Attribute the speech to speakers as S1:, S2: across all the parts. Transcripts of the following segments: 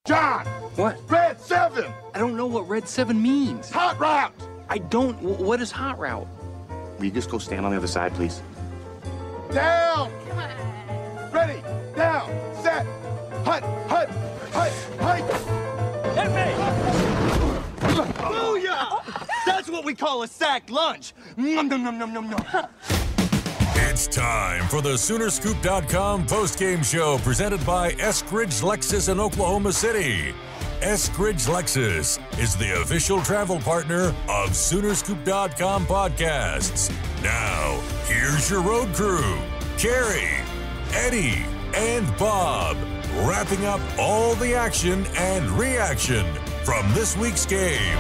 S1: John!
S2: What?
S1: Red 7!
S2: I don't know what Red 7 means.
S1: Hot route!
S2: I don't. What is hot route?
S3: Will you just go stand on the other side, please?
S1: Down! Ready, down, set, hut, hut, hut, hut!
S4: Hit me! Booyah! That's what we call a sack lunch. Nom, nom, nom, nom, nom, nom.
S5: It's time for the Soonerscoop.com postgame show presented by Eskridge Lexus in Oklahoma City. Eskridge Lexus is the official travel partner of Soonerscoop.com podcasts. Now, here's your road crew, Carrie, Eddie, and Bob, wrapping up all the action and reaction from this week's game.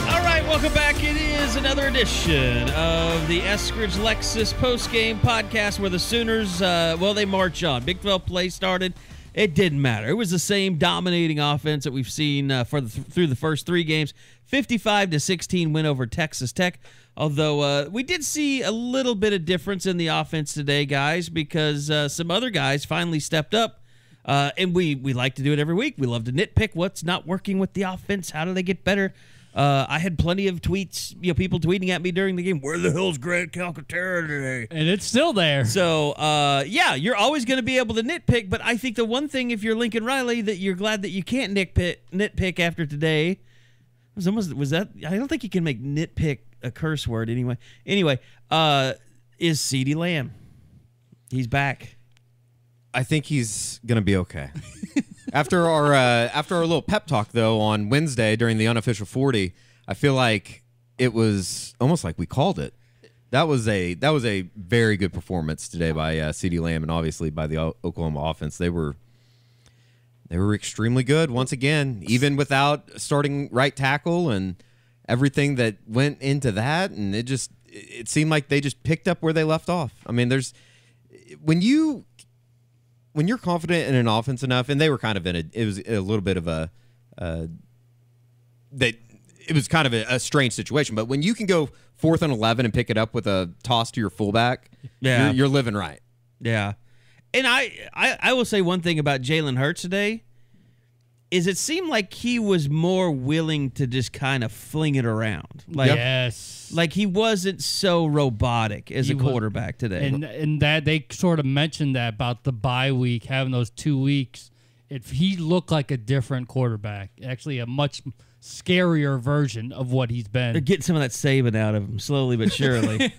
S6: All right, welcome back. It is another edition of the Eskridge Lexus Postgame Podcast where the Sooners, they march on. Big 12 play started. It didn't matter. It was the same dominating offense that we've seen through the first three games. 55-16 win over Texas Tech. Although we did see a little bit of difference in the offense today, guys, because some other guys finally stepped up. And we like to do it every week. We love to nitpick what's not working with the offense. How do they get better? I had plenty of tweets, people tweeting at me during the game, where the hell's Grant Calcaterra today?
S7: And it's still there.
S6: So, you're always going to be able to nitpick, but I think the one thing, if you're Lincoln Riley, that you're glad that you can't nitpick after today, I don't think you can make nitpick a curse word anyway. Anyway, is CeeDee Lamb. He's back.
S8: I think he's going to be okay. After our little pep talk, though, on Wednesday during the unofficial 40, I feel like it was almost like we called it. That was a very good performance today by CeeDee Lamb and obviously by the Oklahoma offense. They were extremely good once again, even without starting right tackle and everything that went into that. And it seemed like they just picked up where they left off. I mean, when you're confident in an offense enough, and they were kind of it was a little bit of it was kind of a strange situation. But when you can go 4th and 11 and pick it up with a toss to your fullback, you're living right.
S6: Yeah. And I will say one thing about Jalen Hurts today is it seemed like he was more willing to just kind of fling it around.
S7: Yes.
S6: Like he wasn't so robotic as a quarterback today.
S7: And that they sort of mentioned that about the bye week, having those 2 weeks. He looked like a different quarterback, actually a much scarier version of what he's been.
S6: They're getting some of that Saban out of him slowly but surely.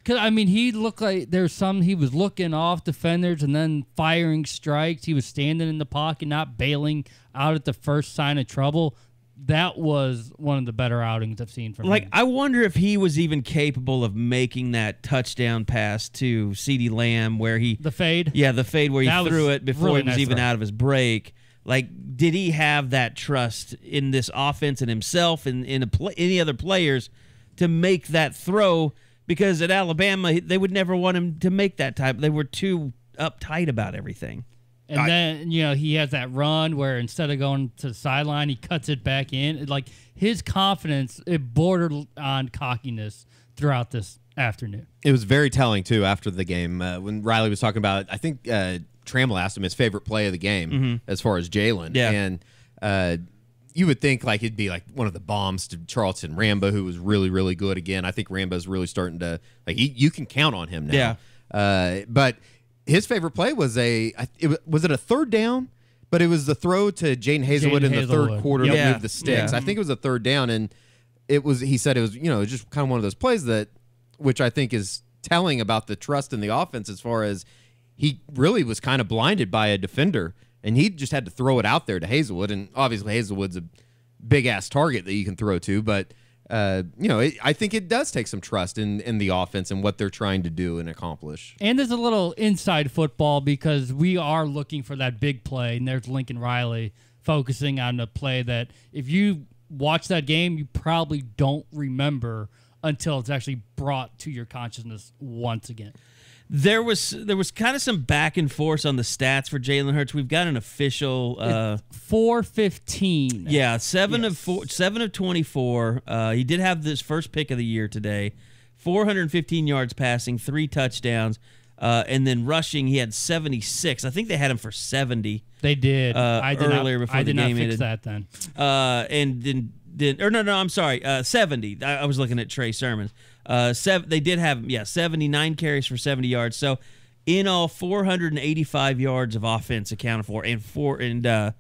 S7: Because, he looked like he was looking off defenders and then firing strikes. He was standing in the pocket, not bailing out at the first sign of trouble. That was one of the better outings I've seen from him.
S6: I wonder if he was even capable of making that touchdown pass to CeeDee Lamb where he...
S7: The fade?
S6: Yeah, the fade where he threw it before
S7: really
S6: he was even out of his break. Did he have that trust in this offense and himself and in any other players to make that throw? Because at Alabama, they would never want him to make that type. They were too uptight about everything.
S7: And then, he has that run where instead of going to the sideline, he cuts it back in. His confidence, it bordered on cockiness throughout this afternoon.
S8: It was very telling, too, after the game. When Riley was talking about, I think Trammell asked him his favorite play of the game as far as Jalen.
S6: Yeah.
S8: And you would think it'd be like one of the bombs to Charleston Rambo, who was really, really good again. I think Rambo's really starting to you can count on him now.
S6: Yeah.
S8: But his favorite play was was it a third down? But it was the throw to Jaden Hazelwood in the third quarter to move the sticks.
S6: Yeah.
S8: I think it was a third down, and he said it was just kind of one of those plays which I think is telling about the trust in the offense as far as he really was kind of blinded by a defender. And he just had to throw it out there to Hazelwood. And obviously Hazelwood's a big-ass target that you can throw to. But, I think it does take some trust in the offense and what they're trying to do and accomplish.
S7: And there's a little inside football because we are looking for that big play. And there's Lincoln Riley focusing on a play that if you watch that game, you probably don't remember until it's actually brought to your consciousness once again.
S6: There was kind of some back and forth on the stats for Jalen Hurts. We've got an official
S7: 415.
S6: Yeah, 7 of 24. He did have this first pick of the year today. 415 yards passing, 3 touchdowns. And then rushing, he had 76. I think they had him for 70.
S7: They did.
S6: Earlier before the game ended.
S7: I did not fix that
S6: And
S7: then.
S6: then I'm sorry, 70. I was looking at Trey Sermon. They did have him, 79 carries for 70 yards. So in all, 485 yards of offense accounted for, and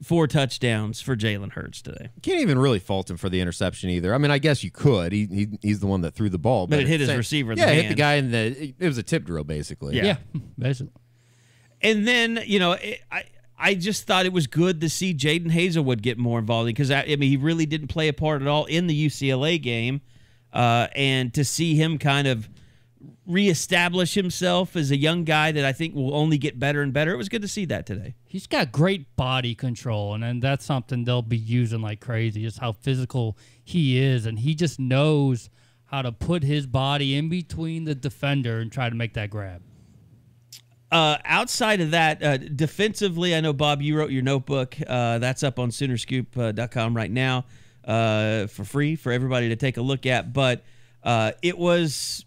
S6: four touchdowns for Jalen Hurts today.
S8: Can't even really fault him for the interception either. I mean, I guess you could. He's the one that threw the ball,
S6: but it hit his receiver in the
S8: hand.
S6: hand.
S8: Hit the guy in the. It was a tip drill, basically.
S7: Yeah, basically.
S6: And then I just thought it was good to see Jaden Hazelwood get more involved because he really didn't play a part at all in the UCLA game, and to see him kind of reestablish himself as a young guy that I think will only get better and better. It was good to see that today.
S7: He's got great body control, and that's something they'll be using like crazy, just how physical he is, and he just knows how to put his body in between the defender and try to make that grab.
S6: Outside of that, defensively, I know, Bob, you wrote your notebook. That's up on Soonerscoop.com right now for free for everybody to take a look at. But it was...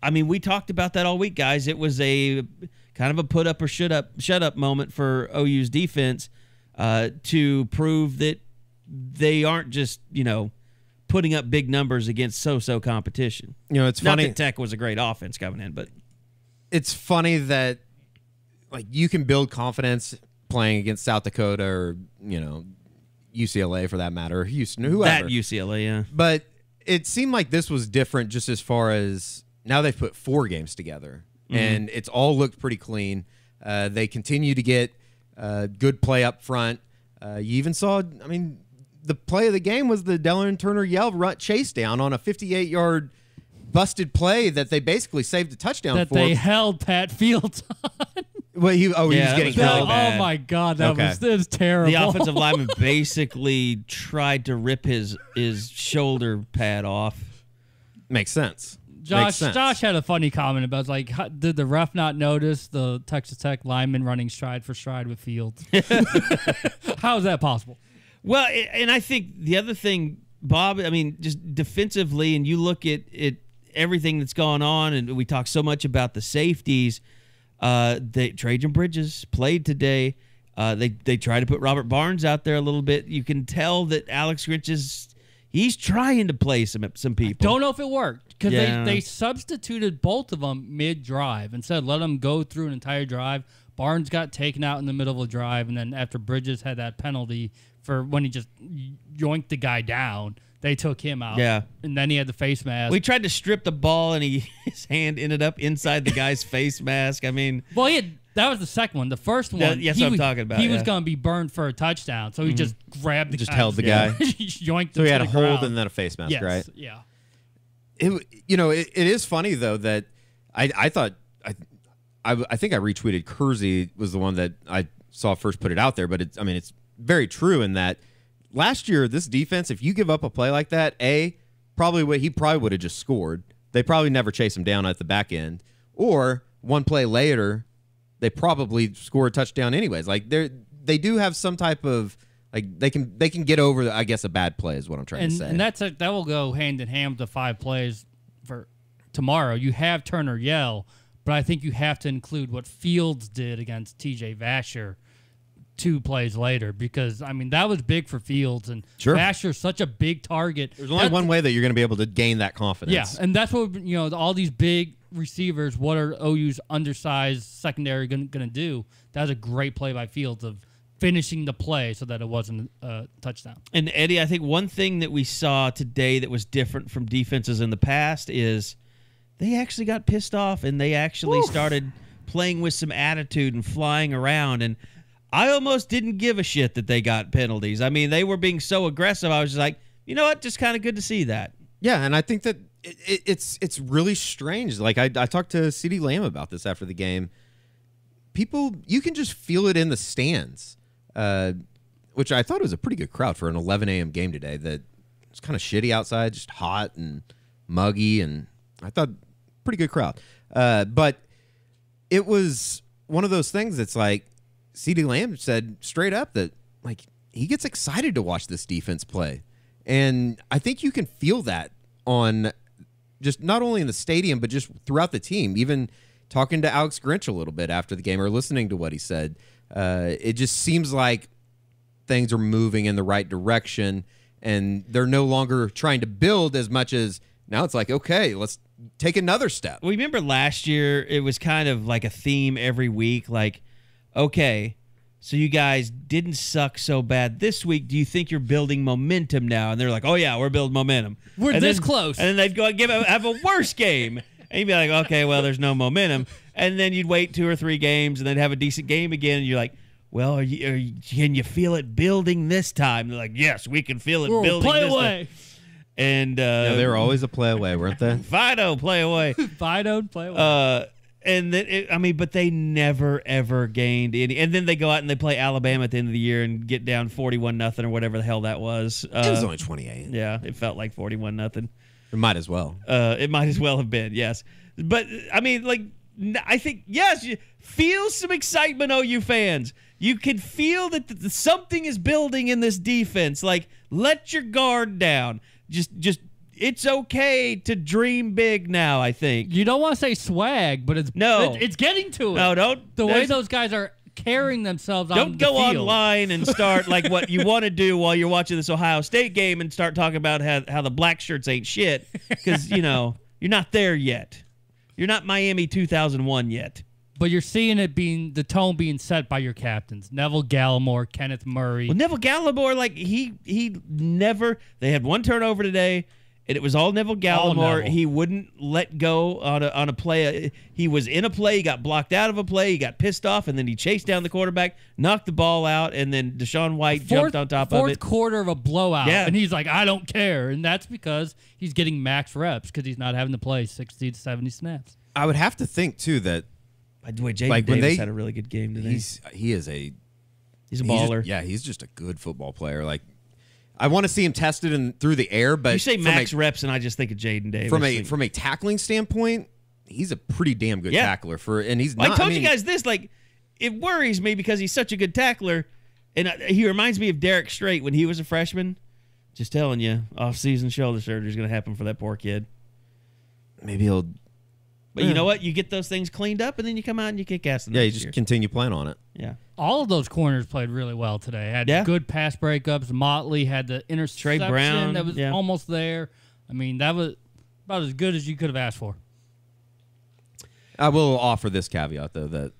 S6: we talked about that all week, guys. It was a kind of a put up or shut up moment for OU's defense to prove that they aren't just, putting up big numbers against so-so competition.
S8: It's funny.
S6: Not that Tech was a great offense coming in, but
S8: it's funny that you can build confidence playing against South Dakota or, UCLA for that matter, or Houston, or whoever.
S6: That UCLA, yeah.
S8: But it seemed like this was different just as far as now they've put 4 games together, and it's all looked pretty clean. They continue to get good play up front. You even saw, the play of the game was the Delaware Turner Yell chase down on a 58-yard busted play that they basically saved a touchdown for.
S7: That they held Pat Fields on.
S8: Well, he was getting held.
S7: Oh, my God. That was terrible.
S6: The offensive lineman basically tried to rip his shoulder pad off.
S8: Makes sense.
S7: Josh had a funny comment about, did the ref not notice the Texas Tech lineman running stride for stride with Fields? How is that possible?
S6: Well, and I think the other thing, Bob, just defensively, and you look at everything that's gone on, and we talk so much about the safeties. Trajan Bridges played today. They try to put Robert Barnes out there a little bit. You can tell that Alex Grinch he's trying to play some people.
S7: Don't know if it worked because they substituted both of them mid-drive and said let them go through an entire drive. Barnes got taken out in the middle of a drive, and then after Bridges had that penalty for when he just yoinked the guy down, they took him out.
S6: Yeah.
S7: And then he had the face mask.
S6: We tried to strip the ball, and his hand ended up inside the guy's face mask.
S7: Well, that was the second one. The first one,
S6: yes, I'm talking about.
S7: He was going to be burned for a touchdown, so he just grabbed the guy.
S8: Just held the guy.
S7: Yoinked him.
S8: So he had a hold
S7: ground.
S8: and then a face mask,
S7: yes,
S8: right?
S7: Yeah.
S8: It is funny, though, that I thought I think I retweeted Kersey was the one that I saw first put it out there, but it's very true in that last year this defense, if you give up a play like that, he probably would have just scored. They probably never chase him down at the back end, or one play later they probably score a touchdown anyways. They do have some type of they can get over a bad play is what I'm trying to say.
S7: And that will go hand in hand with the 5 plays for tomorrow. You have Turner Yell, but I think you have to include what Fields did against TJ Vasher 2 plays later, because that was big for Fields, and
S8: sure.
S7: Vasher's such a big target.
S8: There's only one way that you're going to be able to gain that confidence.
S7: Yeah, and that's what all these big receivers. What are OU's undersized secondary going to do? That was a great play by Fields of finishing the play so that it wasn't a touchdown.
S6: And Eddie, I think one thing that we saw today that was different from defenses in the past is they actually got pissed off and they actually started playing with some attitude and flying around. And I almost didn't give a shit that they got penalties. They were being so aggressive. I was just like, you know what? Just kind of good to see that.
S8: Yeah, and I think that it's really strange. I talked to CeeDee Lamb about this after the game. People, you can just feel it in the stands, which I thought was a pretty good crowd for an 11 a.m. game today. That it's kind of shitty outside, just hot and muggy, and I thought pretty good crowd. But it was one of those things that's like CeeDee Lamb said straight up that he gets excited to watch this defense play. And I think you can feel that on just not only in the stadium, but just throughout the team. Even talking to Alex Grinch a little bit after the game or listening to what he said. It just seems like things are moving in the right direction, and they're no longer trying to build as much as now it's like, okay, let's take another step.
S6: Well, remember last year, it was kind of like a theme every week, like, okay, so you guys didn't suck so bad this week. Do you think you're building momentum now? And they're like, oh, yeah, we're building momentum.
S7: We're this close.
S6: And then they'd go and have a worse game. And you'd be like, okay, well, there's no momentum. And then you'd wait 2 or 3 games and then have a decent game again. And you're like, well, can you feel it building this time? And they're like, yes, we can feel it building
S7: play
S6: this
S7: away.
S6: time. And
S8: they were always a play away, weren't they?
S6: Fido, play away.
S7: Fido, play away.
S6: And then but they never ever gained any. And then they go out and they play Alabama at the end of the year and get down 41-0 or whatever the hell that was.
S8: It was only 28.
S6: Yeah, it felt like 41-0.
S8: It might as well.
S6: It might as well have been, yes. But I mean, like, I think yes, you feel some excitement, OU fans. You can feel that something is building in this defense. Like, let your guard down. Just it's okay to dream big now, I think.
S7: You don't want to say swag, but it's getting to it.
S6: No, don't.
S7: The way those guys are carrying themselves on the field.
S6: Don't go online and start like what you want to do while you're watching this Ohio State game and start talking about how the black shirts ain't shit because, you're not there yet. You're not Miami 2001 yet.
S7: But you're seeing the tone being set by your captains. Neville Gallimore, Kenneth Murray.
S6: Well, Neville Gallimore, like, he never – they had one turnover today, and it was all Neville Gallimore. He wouldn't let go on a play. He was in a play. He got blocked out of a play. He got pissed off, and then he chased down the quarterback, knocked the ball out, and then Deshaun White jumped on top of it.
S7: Fourth quarter of a blowout,
S6: yeah.
S7: And he's like, I don't care. And that's because he's getting max reps because he's not having to play 60 to 70 snaps.
S8: I would have to think, too, that
S6: by the way, Jaden Davis had a really good game today.
S8: He's a
S6: baller.
S8: He's just a good football player. Like, I want to see him tested through the air, but
S6: you say max reps, and I just think of Jaden Davis.
S8: From a tackling standpoint, he's a pretty damn good tackler. And he's not.
S6: I told you guys this. Like, it worries me because he's such a good tackler, and he reminds me of Derek Strait when he was a freshman. Just telling you, off-season shoulder surgery is going to happen for that poor kid.
S8: Maybe he'll.
S6: But you know what? You get those things cleaned up, and then you come out and you kick ass.
S8: You just continue playing on it.
S6: Yeah.
S7: All of those corners played really well today. Had good pass breakups. Motley had the interception
S6: Trey Brown,
S7: that was almost there. I mean, that was about as good as you could have asked for.
S8: I will offer this caveat, though, that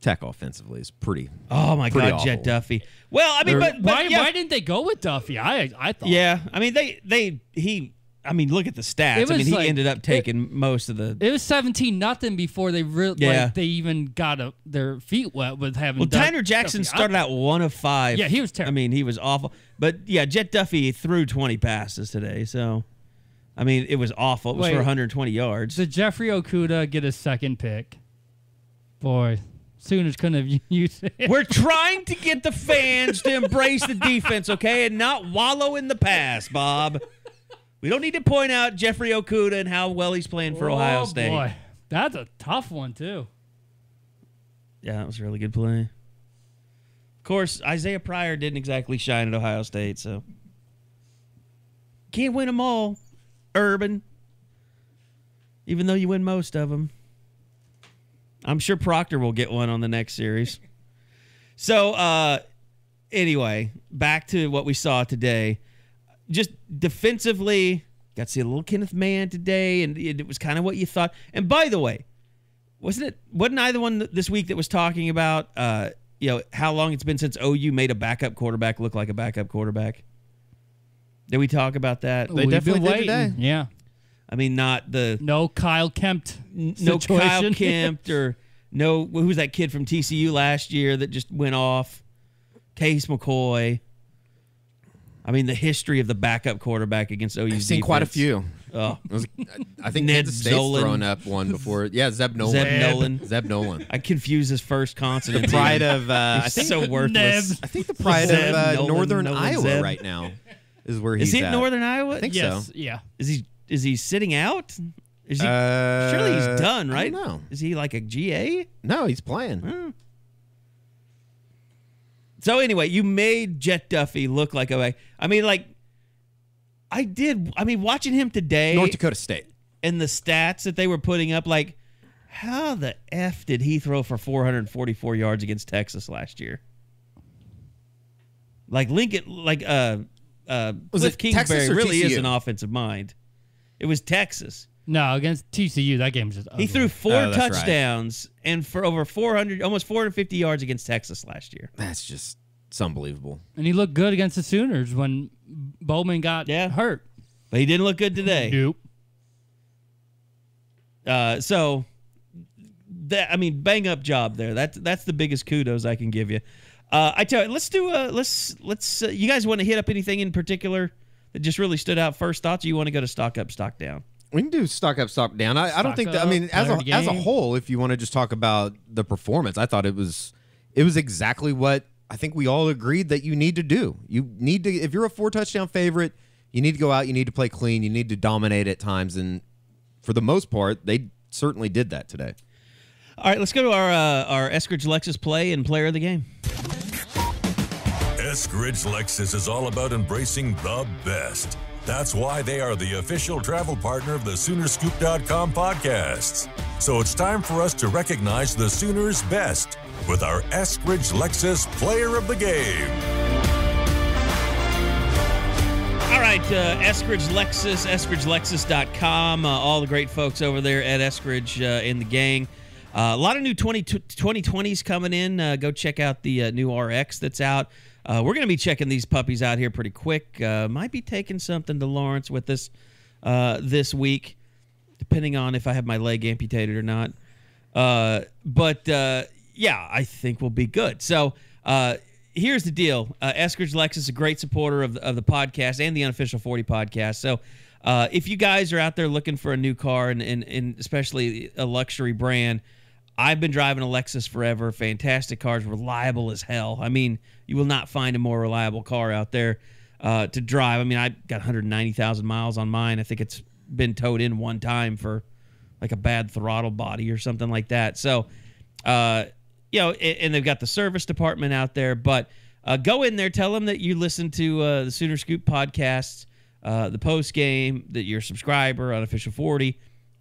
S8: Tech offensively is pretty.
S6: Oh, my God,
S8: awful.
S6: Jet Duffy. Well, I mean, but
S7: why didn't they go with Duffy? I thought.
S6: Yeah, I mean, look at the stats. I mean, he ended up taking most of the.
S7: It was 17-0 before they they even got their feet wet with having.
S6: Well, Tyner Jackson started out 1 of 5.
S7: Yeah, he was terrible.
S6: I mean, he was awful. But yeah, Jet Duffy threw 20 passes today. So, I mean, it was awful. It was for 120 yards.
S7: Did Jeffrey Okudah get a second pick? Boy, Sooners couldn't have used it.
S6: We're trying to get the fans to embrace the defense, okay, and not wallow in the past, Bob. We don't need to point out Jeffrey Okudah and how well he's playing for Ohio State.
S7: Boy, that's a tough one, too.
S6: Yeah, that was a really good play. Of course, Isaiah Pryor didn't exactly shine at Ohio State, so. Can't win them all, Urban. Even though you win most of them. I'm sure Proctor will get one on the next series. So, anyway, back to what we saw today. Just defensively, got to see a little Kenneth Mann today, and it was kind of what you thought. And by the way, wasn't I the one this week that was talking about how long it's been since OU made a backup quarterback look like a backup quarterback? Did we talk about that?
S8: They definitely did today.
S7: Yeah.
S6: I mean, not the
S7: no Kyle Kempt
S6: no Kyle Kempt or no who's that kid from TCU last year that just went off? Case McCoy. I mean, the history of the backup quarterback against OU.
S8: I've seen quite a few.
S6: Oh.
S8: I think
S6: Ned
S8: Kansas State's
S6: Zolan.
S8: thrown up one before. Yeah, Zeb Nolan.
S6: Zeb
S8: Nolan.
S6: I confuse his first consonant.
S8: The pride of
S6: I think so worthless.
S8: I think the pride
S6: Zeb
S8: of
S6: Nolan,
S8: Northern
S6: Nolan
S8: Iowa
S6: Zeb.
S8: right now is where he's
S6: Is he
S8: at.
S6: in Northern Iowa?
S8: I think
S7: yes,
S8: so.
S7: Yeah.
S6: Is he sitting out? Is he? Surely he's done, right?
S8: I don't know.
S6: Is he like a GA?
S8: No, he's playing.
S6: So anyway, you made Jet Duffy look like a. I mean, like. I did. I mean, watching him today.
S8: North Dakota State.
S6: And the stats that they were putting up, like, How the F did he throw for 444 yards against Texas last year? Like Lincoln, like Cliff Kingsbury really is an offensive mind. It was Texas.
S7: No, against TCU, that game was just ugly.
S6: He threw 4 touchdowns and for over 400, almost 450 yards against Texas last year.
S8: That's just it's unbelievable.
S7: And he looked good against the Sooners when Bowman got hurt.
S6: But he didn't look good today.
S7: Nope.
S6: So, bang up job there. That's the biggest kudos I can give you. I tell you, let's do let's. You guys want to hit up anything in particular that just really stood out? First thoughts, or you want to go to stock up, stock down?
S8: We can do stock up, stock down. I don't think that. I mean, as a whole, if you want to just talk about the performance, I thought it was exactly what I think we all agreed that you need to do. You need to, if you're a 4-touchdown favorite, you need to go out. You need to play clean. You need to dominate at times, and for the most part, they certainly did that today.
S6: All right, let's go to our Eskridge Lexus play and player of the game.
S5: Eskridge Lexus is all about embracing the best. That's why they are the official travel partner of the Soonerscoop.com podcasts. So it's time for us to recognize the Sooners' best with our Eskridge Lexus Player of the Game.
S6: All right, Eskridge Lexus, EskridgeLexus.com, all the great folks over there at Eskridge in the gang. A lot of new 2020s coming in. Go check out the new RX that's out. We're going to be checking these puppies out here pretty quick. Might be taking something to Lawrence with us this week, depending on if I have my leg amputated or not. Yeah, I think we'll be good. So here's the deal. Eskridge Lexus is a great supporter of the podcast and the Unofficial 40 podcast. So if you guys are out there looking for a new car and especially a luxury brand, I've been driving a Lexus forever. Fantastic cars, reliable as hell. I mean, you will not find a more reliable car out there to drive. I mean, I got 190,000 miles on mine. I think it's been towed in one time for like a bad throttle body or something like that. So, and they've got the service department out there. But go in there, tell them that you listen to the Sooner Scoop podcast, the post game, that you're a subscriber on Official 40.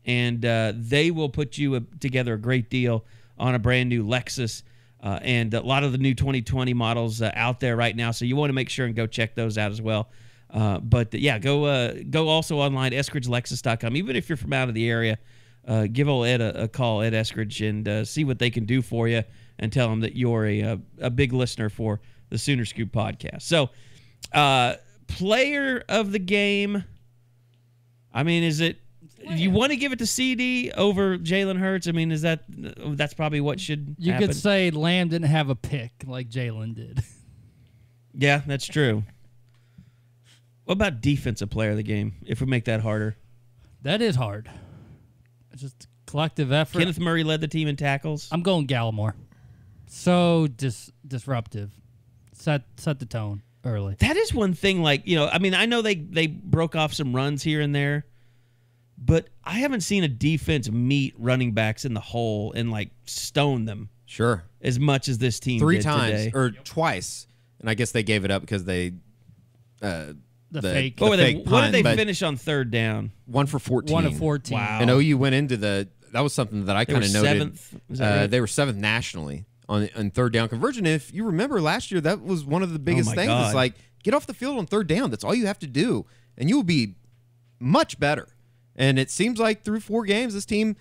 S6: And they will put you together a great deal on a brand new Lexus and a lot of the new 2020 models out there right now. So you want to make sure and go check those out as well. Go also online, EskridgeLexus.com. Even if you're from out of the area, give old Ed a call, Ed Eskridge, and see what they can do for you and tell them that you're a big listener for the Sooner Scoop podcast. So player of the game, I mean, is it, you want to give it to CeeDee over Jalen Hurts? I mean, that's probably what should happen?
S7: You could say Lamb didn't have a pick like Jalen did.
S6: Yeah, that's true. What about defensive player of the game, if we make that harder?
S7: That is hard. It's just collective effort.
S6: Kenneth Murray led the team in tackles.
S7: I'm going Gallimore. So disruptive. Set the tone early.
S6: That is one thing, I know they broke off some runs here and there, but I haven't seen a defense meet running backs in the hole and stone them.
S8: Sure.
S6: As much as this team
S8: three
S6: did
S8: times
S6: today.
S8: or twice, and I guess they gave it up because they
S7: the fake.
S6: What did they
S8: but
S6: finish on third down?
S8: 1 for 14.
S7: 1 of 14.
S6: Wow.
S8: And OU went into that was something that I kind of noted.
S6: Seventh. Is that right?
S8: They were 7th nationally on third down conversion. If you remember last year, that was one of the biggest things.
S6: God.
S8: It's get off the field on third down. That's all you have to do, and you will be much better. And it seems like through 4 games, this team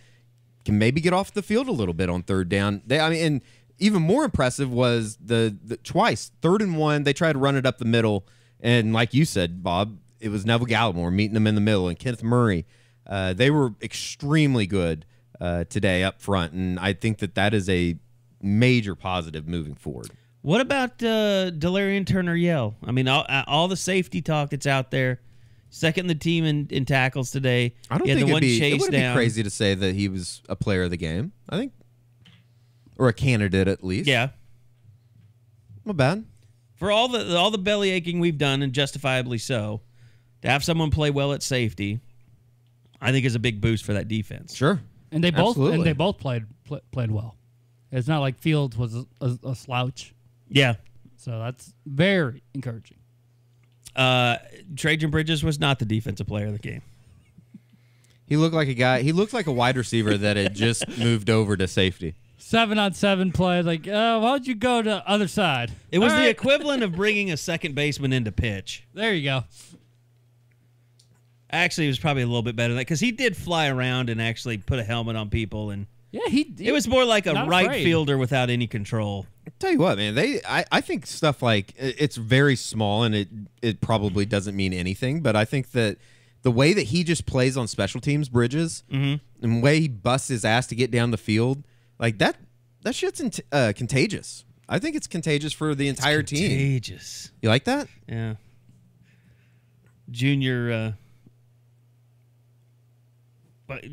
S8: can maybe get off the field a little bit on third down. And even more impressive was the twice, 3rd and 1, they tried to run it up the middle. And like you said, Bob, it was Neville Gallimore meeting them in the middle, and Kenneth Murray. They were extremely good today up front, and I think that is a major positive moving forward.
S6: What about Delarian Turner-Yell? I mean, all the safety talk that's out there. Second in the team in tackles today.
S8: I don't think it would be crazy to say that he was a player of the game. I think, or a candidate at least.
S6: Yeah,
S8: not bad.
S6: For all the belly aching we've done, and justifiably so, to have someone play well at safety, I think is a big boost for that defense.
S8: Sure,
S7: and they both played well. It's not like Fields was a slouch.
S6: Yeah,
S7: so that's very encouraging.
S6: Trajan Bridges was not the defensive player of the game.
S8: He looked like a guy. He looked like a wide receiver that had just moved over to safety.
S7: 7-on-7 play. Like, why don't you go to other side?
S6: It was
S7: All
S6: the
S7: right.
S6: equivalent of bringing a second baseman into pitch.
S7: There you go.
S6: Actually, it was probably a little bit better than that because he did fly around and actually put a helmet on people, and
S7: Yeah,
S6: it was more like a
S7: not
S6: right
S7: afraid.
S6: fielder without any control.
S8: Tell you what, man. I think stuff like it's very small and it probably doesn't mean anything, but I think that the way that he just plays on special teams, Bridges, and the way he busts his ass to get down the field, like that shit's contagious. I think it's contagious for the entire team.
S6: Contagious.
S8: You like that?
S6: Yeah. Junior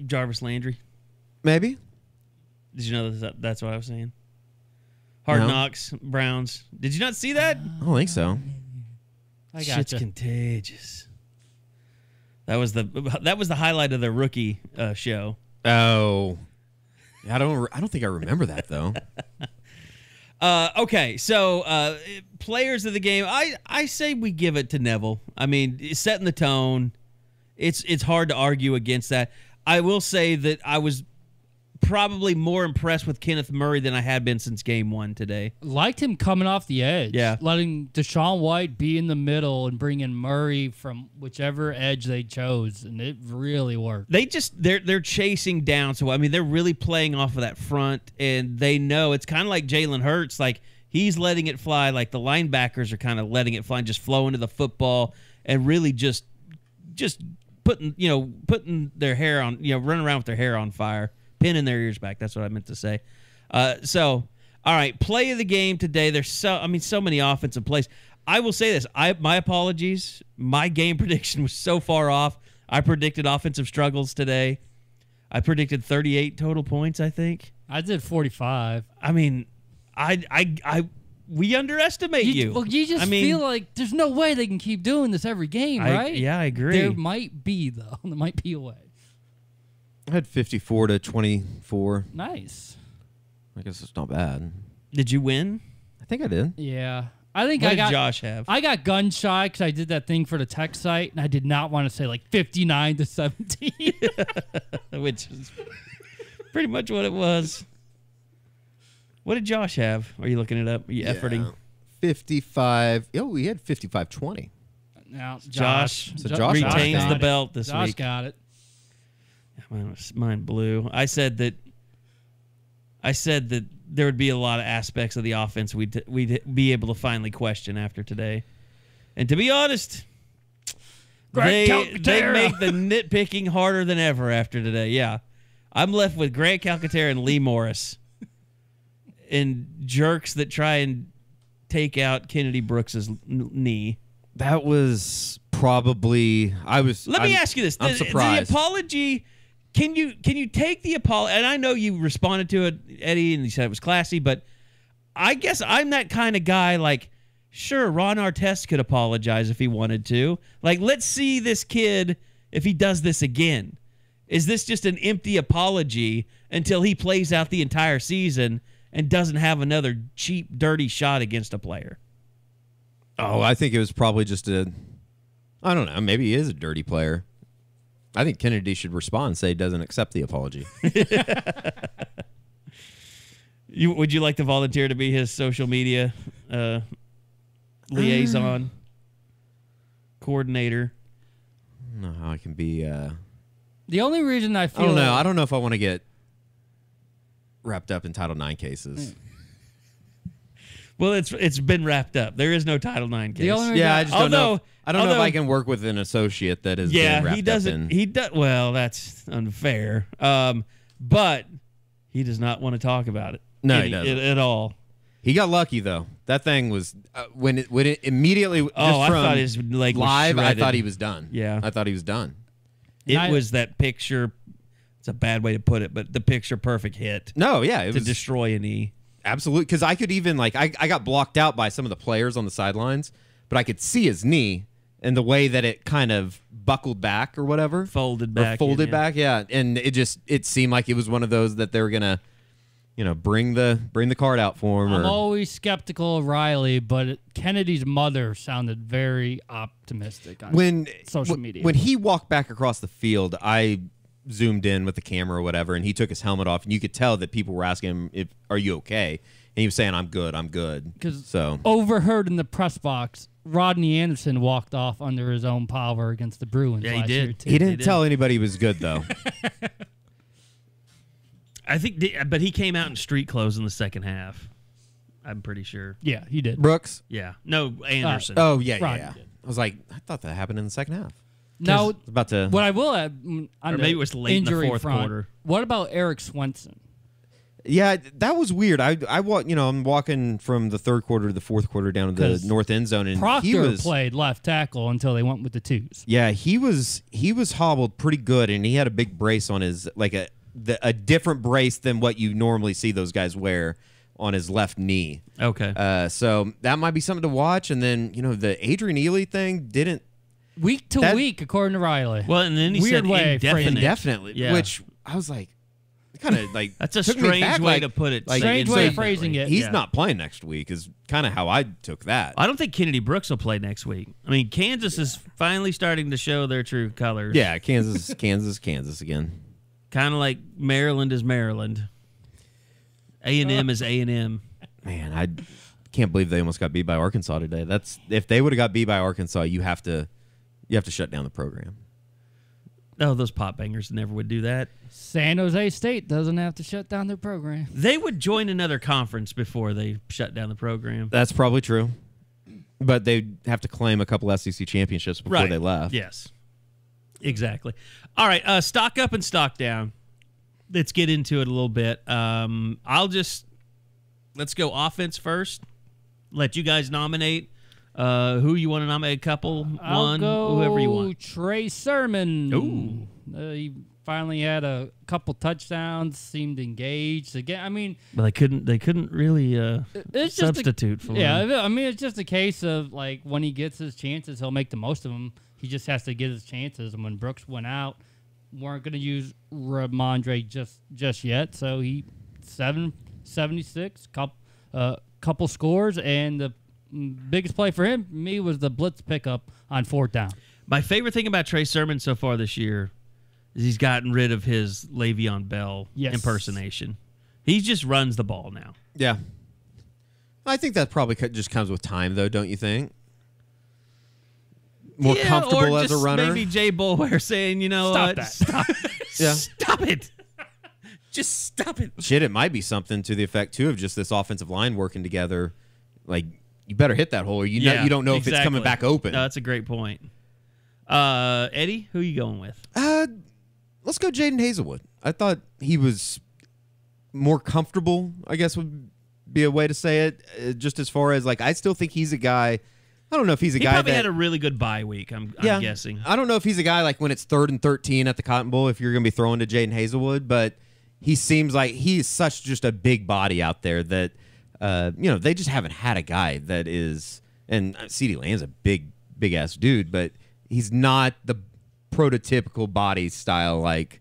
S6: Jarvis Landry.
S8: Maybe.
S6: Did you know that's what I was saying? Hard
S8: No.
S6: Knocks, Browns. Did you not see that?
S8: I don't think so.
S7: I
S6: Shit's
S7: gotcha.
S6: contagious. That was the highlight of the rookie show.
S8: Oh, I don't think I remember that though.
S6: Okay, so players of the game, I say we give it to Neville. I mean, setting the tone. It's hard to argue against that. I will say that I was probably more impressed with Kenneth Murray than I had been since game 1 today.
S7: Liked him coming off the edge.
S6: Yeah.
S7: Letting Deshaun White be in the middle and bringing Murray from whichever edge they chose, and it really worked.
S6: They're chasing down, so I mean they're really playing off of that front, and they know it's kind of like Jalen Hurts, like he's letting it fly, like the linebackers are kind of letting it fly, and just flow into the football, and really just putting their hair on, running around with their hair on fire. Pinning their ears back. That's what I meant to say. All right, play of the game today. There's so many offensive plays. I will say this. My apologies. My game prediction was so far off. I predicted offensive struggles today. I predicted 38 total points, I think.
S7: I did 45.
S6: I mean, we underestimate you.
S7: Well, you just feel like there's no way they can keep doing this every game, right?
S6: Yeah, I agree.
S7: There might be, though. There might be a way.
S8: I had 54-24.
S7: Nice.
S8: I guess it's not bad.
S6: Did you win?
S8: I think I did.
S7: Yeah. I think
S6: What
S7: I
S6: did
S7: got
S6: Josh have?
S7: I got gun shy because I did that thing for the tech site, and I did not want to say like 59-17.
S6: Which is pretty much what it was. What did Josh have? Are you looking it up? Are you efforting?
S8: 55. Oh, we had 55-20.
S7: Now,
S6: Josh
S8: So Josh
S6: retains
S7: got
S6: the
S7: it.
S6: belt this
S7: Josh
S6: week.
S7: got it.
S6: Mine blew. I said that there would be a lot of aspects of the offense we'd be able to finally question after today. And to be honest, they make the nitpicking harder than ever after today. Yeah. I'm left with Grant Calcaterra and Lee Morris and jerks that try and take out Kennedy Brooks's knee.
S8: That was probably.
S6: Let me ask you this:
S8: I'm surprised.
S6: The apology. Can you take the apology? And I know you responded to it, Eddie, and you said it was classy, but I guess I'm that kind of guy. Like, sure, Ron Artest could apologize if he wanted to. Like, let's see this kid if he does this again. Is this just an empty apology until he plays out the entire season and doesn't have another cheap, dirty shot against a player?
S8: Oh, I think it was probably just I don't know. Maybe he is a dirty player. I think Kennedy should respond and say he doesn't accept the apology.
S6: Would you like to volunteer to be his social media liaison coordinator?
S8: I don't know how I can be.
S7: The only reason I feel
S8: I don't know. I don't know if I want to get wrapped up in Title IX cases.
S6: Well, it's been wrapped up. There is no Title IX case.
S7: The only
S8: Yeah, I just don't know. I don't know if
S6: although-
S8: I can work with an associate that is
S6: Yeah,
S8: being wrapped
S6: he
S8: up
S6: doesn't.
S8: in.
S6: He does. Well, that's unfair. But he does not want to talk about it.
S8: No, he doesn't.
S6: at all.
S8: He got lucky though. That thing was when it immediately. Just
S6: I
S8: from
S6: thought his leg was
S8: live. I
S6: shredded.
S8: thought he was done.
S6: Yeah.
S8: I thought he was done.
S6: It was that picture. It's a bad way to put it, but the picture perfect hit
S8: No, yeah, it
S6: to
S8: was
S6: destroy a knee.
S8: absolutely because I could even I got blocked out by some of the players on the sidelines, but I could see his knee and the way that it kind of buckled back or whatever,
S6: Folded back.
S8: folded back, yeah. And it seemed like it was one of those that they were gonna, bring the card out for him.
S7: I'm
S8: Or
S7: always skeptical of Riley, but Kennedy's mother sounded very optimistic on social media.
S8: When he walked back across the field, I zoomed in with the camera or whatever, and he took his helmet off, and you could tell that people were asking him, "Are you okay?" And he was saying, "I'm good, I'm good." So
S7: overheard in the press box, Rodney Anderson walked off under his own power against the Bruins.
S6: Yeah, he
S7: last
S6: did.
S7: year, too.
S8: he didn't tell anybody he was good though.
S6: I think, but he came out in street clothes in the second half. I'm pretty sure.
S7: Yeah, he did.
S8: Brooks.
S6: Yeah. No, Anderson.
S8: Oh yeah, yeah,
S7: Rodney
S8: yeah.
S7: did.
S8: I was like, I thought that happened in the second half.
S7: Now,
S8: It's about to.
S7: what I will add, on
S6: Or
S7: the
S6: maybe it was late in the
S7: injury
S6: fourth
S7: front,
S6: quarter.
S7: What about Eric Swenson?
S8: Yeah, that was weird. I walk, I'm walking from the third quarter to the fourth quarter down to the
S7: 'Cause
S8: north end zone, and
S7: Proctor
S8: he was
S7: played left tackle until they went with the twos.
S8: Yeah, he was hobbled pretty good, and he had a big brace on his a different brace than what you normally see those guys wear on his left knee.
S6: Okay.
S8: So that might be something to watch. And then the Adrian Ealy thing didn't
S7: Week to week, according to Riley.
S6: Well, and then he
S7: Weird
S6: said
S7: way
S6: indefinite.
S8: indefinitely,
S6: Yeah.
S8: which I was like, kind of like
S6: That's a
S8: took me
S6: strange
S8: back,
S6: way
S8: like-
S6: to put it.
S8: like,
S7: Strange
S6: Say
S7: way of
S6: indefinitely.
S7: phrasing it.
S8: He's
S6: Yeah.
S8: not playing next week is kind of how I took that.
S6: I don't think Kennedy Brooks will play next week. I mean, Kansas is finally starting to show their true colors.
S8: Yeah, Kansas again.
S6: Kind of like Maryland is Maryland. A&M is A&M.
S8: Man, I can't believe they almost got beat by Arkansas today. That's if they would have got beat by Arkansas, you have to shut down the program.
S6: No, those pop bangers never would do that.
S7: San Jose State doesn't have to shut down their program.
S6: They would join another conference before they shut down the program.
S8: That's probably true. But they'd have to claim a couple SEC championships before they left.
S6: Yes. Exactly. All right, stock up and stock down. Let's get into it a little bit. Let's go offense first. Let you guys nominate who you want to nominate. A couple,
S7: I'll go
S6: whoever you want.
S7: Trey Sermon.
S6: Ooh.
S7: He finally had a couple touchdowns. Seemed engaged again. I mean,
S6: But they couldn't really
S7: it's just
S6: substitute for him.
S7: Yeah, I mean, it's just a case of like when he gets his chances, he'll make the most of them. He just has to get his chances. And when Brooks went out, weren't going to use Ramondre just yet. So he 776, couple scores, and the biggest play for him, was the blitz pickup on fourth down.
S6: My favorite thing about Trey Sermon so far this year is he's gotten rid of his Le'Veon Bell impersonation. He just runs the ball now.
S8: Yeah. I think that probably just comes with time, though, don't you think? More comfortable
S6: or
S8: as a
S6: just
S8: runner.
S6: Maybe Jay Boulware saying,
S7: Stop that.
S6: Stop it.
S8: Yeah.
S6: Stop it. Just stop it.
S8: Shit, it might be something to the effect, too, of just this offensive line working together. Like, you better hit that hole, or you don't know if it's coming back open.
S6: No, that's a great point. Eddie, who are you going with?
S8: Let's go Jaden Hazelwood. I thought he was more comfortable, I guess would be a way to say it, just as far as, like, I still think he's a guy. I don't know if he's a
S6: He
S8: guy
S6: probably
S8: that
S6: had a really good bye week, I'm guessing.
S8: I don't know if he's a guy like when it's 3rd and 13 at the Cotton Bowl, if you're going to be throwing to Jaden Hazelwood, but he seems like he's such just a big body out there that, they just haven't had a guy that is, and CeeDee Lamb's a big-ass dude, but he's not the prototypical body style like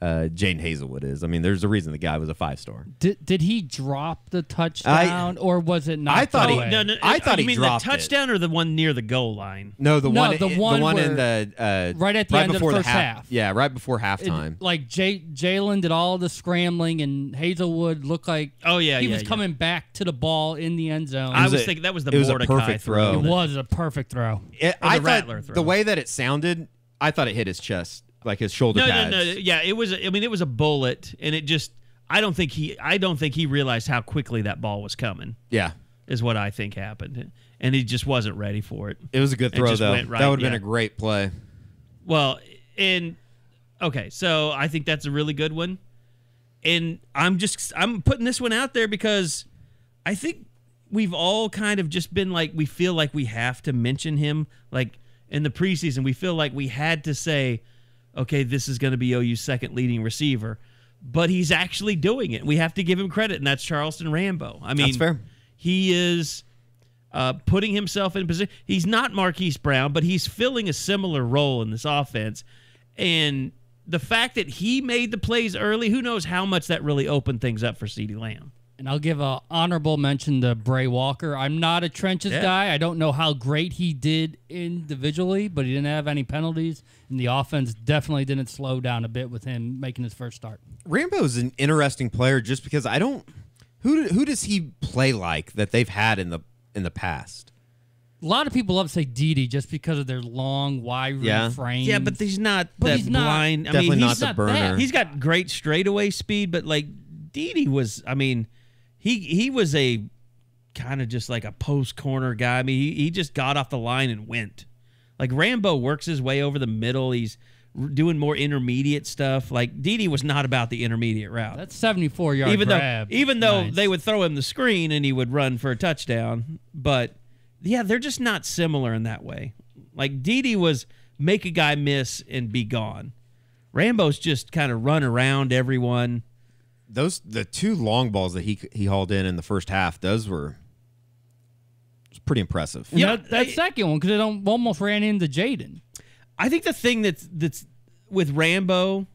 S8: Jaden Hazelwood is. I mean, there's a reason the guy was a 5-star.
S7: Did he drop the touchdown, or was it not?
S8: I thought he-
S7: away?
S8: I thought
S6: you
S8: he
S6: mean
S8: dropped
S6: the touchdown or the one near the goal line?
S8: No, the one
S7: one
S8: in
S7: where-
S8: the
S7: right at the end of the
S8: before
S7: first half.
S8: Yeah, right before halftime.
S7: Like Jalen did all the scrambling, and Hazelwood looked like he was coming back to the ball in the end zone.
S6: I was thinking that was the
S8: it was a
S6: Mordecai
S8: perfect throw.
S7: It was a perfect throw.
S8: I
S6: Rattler
S8: thought
S6: throw.
S8: the way that it sounded, I thought it hit his chest, like his shoulder pads.
S6: No. Yeah, it was. I mean, it was a bullet, and it just. I don't think he realized how quickly that ball was coming.
S8: Yeah,
S6: is what I think happened, and he just wasn't ready for it.
S8: It was a good
S6: It
S8: throw,
S6: just
S8: though.
S6: went right,
S8: That would have
S6: yeah.
S8: been a great play.
S6: Well, okay, so I think that's a really good one, and I'm putting this one out there because I think we've all kind of just been like, we feel like we have to mention him, like in the preseason, we feel like we had to say, okay, this is going to be OU's second leading receiver, but he's actually doing it. We have to give him credit, and that's Charleston Rambo. I mean,
S8: That's fair.
S6: He is putting himself in position. He's not Marquise Brown, but he's filling a similar role in this offense. And the fact that he made the plays early, who knows how much that really opened things up for CeeDee Lamb.
S7: And I'll give an honorable mention to Brey Walker. I'm not a trenches guy. I don't know how great he did individually, but he didn't have any penalties, and the offense definitely didn't slow down a bit with him making his first start.
S8: Rambo's an interesting player just because I don't. Who does he play like that they've had in the past?
S7: A lot of people love to say DD just because of their long, wide frame.
S6: Yeah, but he's not that blind.
S8: Definitely
S6: I mean,
S8: not
S6: he's
S8: the burner.
S6: He's got great straightaway speed, but like DD was, I mean, he was a kind of just like a post corner guy. I mean, he just got off the line and went. Like Rambo works his way over the middle. He's doing more intermediate stuff. Like DD was not about the intermediate route.
S7: That's 74-yard grab.
S6: Even though they would throw him the screen and he would run for a touchdown, but yeah, they're just not similar in that way. Like DD was make a guy miss and be gone. Rambo's just kind of run around everyone.
S8: The two long balls that he hauled in the first half, those were pretty impressive.
S7: Yeah, that second one, because it almost ran into Jaden.
S6: I think the thing that's with Rambo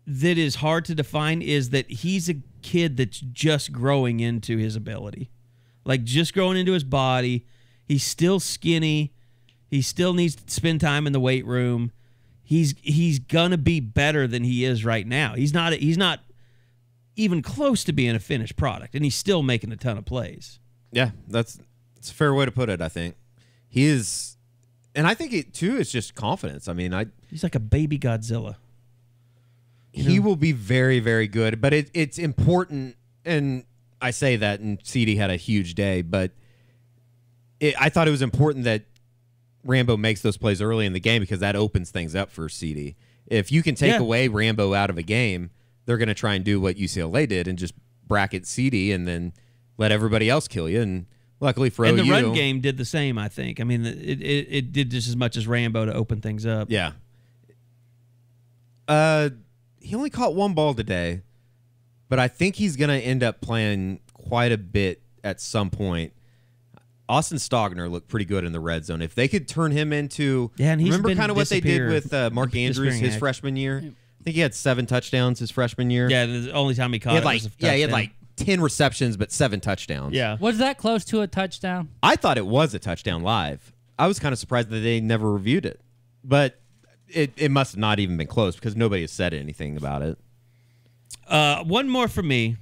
S6: that is hard to define is that he's a kid that's just growing into his ability. Like just growing into his body. He's still skinny. He still needs to spend time in the weight room. He's gonna be better than he is right now. He's not even close to being a finished product, and he's still making a ton of plays.
S8: Yeah, that's a fair way to put it, I think. He is, and I think it too is just confidence. I mean,
S6: he's like a baby Godzilla.
S8: He will be very, very good, but it's important, and I say that, and CeeDee had a huge day, but I thought it was important that Rambo makes those plays early in the game because that opens things up for CeeDee. If you can take away Rambo out of a game, they're going to try and do what UCLA did and just bracket CeeDee and then let everybody else kill you. And luckily for OU,
S6: and the run game did the same, I think. I mean, it did just as much as Rambo to open things up.
S8: Yeah. He only caught one ball today, but I think he's going to end up playing quite a bit at some point. Austin Stogner looked pretty good in the red zone. If they could turn him into,
S6: and
S8: remember kind of what they did with Mark Andrews his freshman year. I think he had 7 touchdowns his freshman year.
S6: Yeah, the only time he caught it was a touchdown.
S8: He had like 10 receptions, but 7 touchdowns.
S6: Yeah,
S7: was that close to a touchdown?
S8: I thought it was a touchdown live. I was kind of surprised that they never reviewed it, but it must have not even been close because nobody has said anything about it.
S6: One more for me.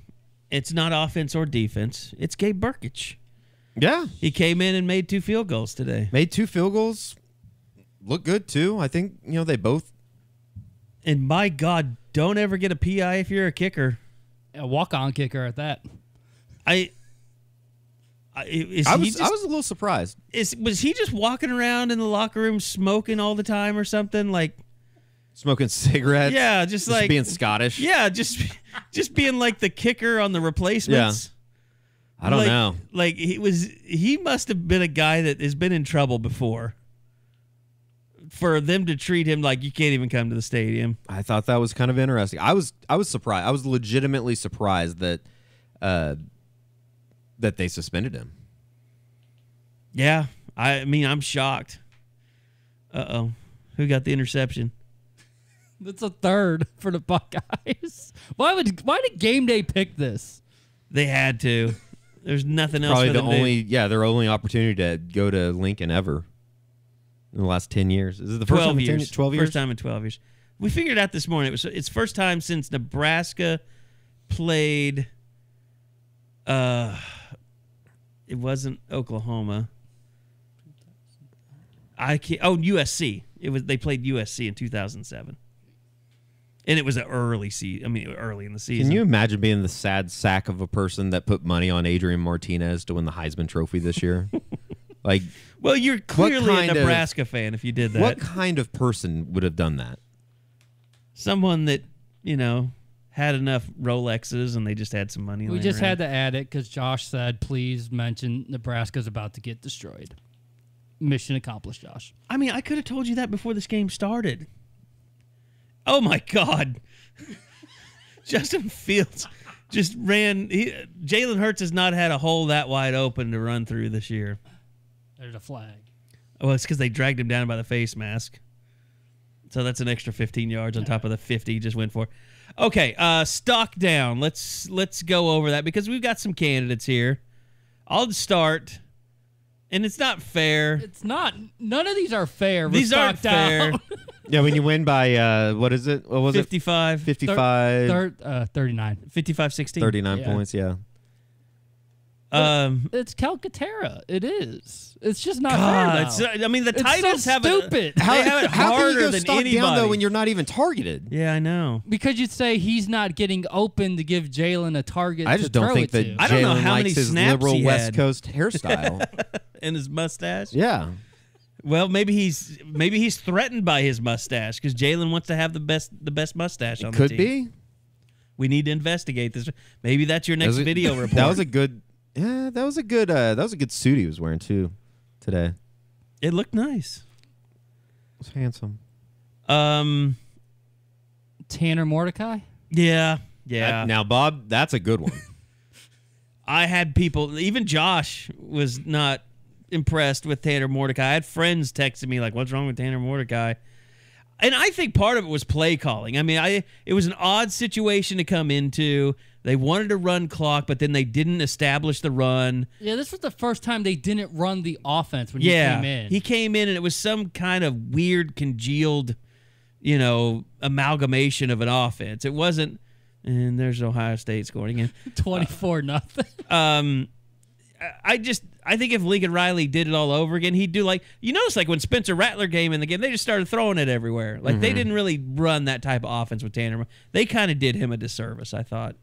S6: It's not offense or defense. It's Gabe Burkich.
S8: Yeah.
S6: He came in and made 2 field goals today.
S8: Made 2 field goals. Looked good, too. I think, they both.
S6: And my God, don't ever get a PI if you're a kicker.
S7: A walk-on kicker at that.
S8: I was a little surprised.
S6: Was he just walking around in the locker room smoking all the time or something? Like
S8: smoking cigarettes?
S6: Yeah, just like
S8: being Scottish.
S6: Yeah, just being like the kicker on the replacements.
S8: Yeah. I don't know.
S6: Like he must have been a guy that has been in trouble before. For them to treat him like you can't even come to the stadium.
S8: I thought that was kind of interesting. I was surprised. I was legitimately surprised that that they suspended him.
S6: Yeah. I mean, I'm shocked. Uh-oh. Who got the interception?
S7: That's a third for the Buckeyes. Why did Game Day pick this?
S6: They had to. There's nothing else
S8: Probably
S6: for them
S8: their only opportunity to go to Lincoln ever in the last 10 years. Is it the first
S6: 12
S8: time
S6: years.
S8: in 12 years?
S6: First time in 12 years. We figured out this morning. It's first time since Nebraska played it wasn't Oklahoma. USC. They played USC in 2007. And it was an early early in the season.
S8: Can you imagine being the sad sack of a person that put money on Adrian Martinez to win the Heisman Trophy this year?
S6: Well, you're clearly a Nebraska fan if you did that.
S8: What kind of person would have done that?
S6: Someone that, had enough Rolexes and they just had some money.
S7: We just had to add it because Josh said, please mention Nebraska's about to get destroyed. Mission accomplished, Josh.
S6: I mean, I could have told you that before this game started. Oh, my God. Justin Fields just ran. Jalen Hurts has not had a hole that wide open to run through this year.
S7: There's a flag.
S6: Well, it's because they dragged him down by the face mask. So that's an extra 15 yards on top of the 50 he just went for. Okay, stock down. Let's go over that because we've got some candidates here. I'll start, and it's not fair.
S7: It's not. None of these are fair.
S6: These aren't fair.
S8: Yeah, when you win by, what is it? What was
S6: 55.
S8: it? 55.
S7: 39.
S6: 55-16.
S8: 39
S7: Yeah.
S8: points, yeah.
S7: It's Calcaterra. It is. It's just not
S6: God,
S7: fair now.
S6: I mean, the
S7: It's
S6: titles
S7: so
S6: have
S7: stupid.
S6: They have it
S8: How can you
S6: harder
S8: go
S6: than
S8: stock
S6: anybody.
S8: down, though, when you're not even targeted?
S6: Yeah, I know.
S7: Because you'd say he's not getting open to give Jalen a target.
S8: I just
S7: to
S8: don't
S7: throw
S8: think
S7: it
S8: that
S7: to.
S6: I don't know
S8: Jalen
S6: how many
S8: likes his
S6: snaps
S8: liberal
S6: he
S8: West
S6: had.
S8: Coast hairstyle.
S6: And his mustache.
S8: Yeah.
S6: Well, maybe he's threatened by his mustache because Jalen wants to have the best mustache on the
S8: Could
S6: team.
S8: be.
S6: We need to investigate this. Maybe that's your next video report.
S8: That was a good. Yeah, that was a good suit he was wearing too today.
S6: It looked nice.
S8: It was handsome.
S7: Tanner Mordecai?
S6: Yeah.
S8: Now, Bob, that's a good one.
S6: I had people, even Josh was not impressed with Tanner Mordecai. I had friends texting me like, what's wrong with Tanner Mordecai? And I think part of it was play calling. I mean, it was an odd situation to come into. They wanted to run clock, but then they didn't establish the run.
S7: Yeah, this was the first time they didn't run the offense when he came in.
S6: He came in, and it was some kind of weird, congealed, amalgamation of an offense. It wasn't, and there's Ohio State scoring again.
S7: 24-0.
S6: I think if Lincoln Riley did it all over again, he'd do you notice when Spencer Rattler came in the game, they just started throwing it everywhere. They didn't really run that type of offense with Tanner. They kind of did him a disservice, I thought.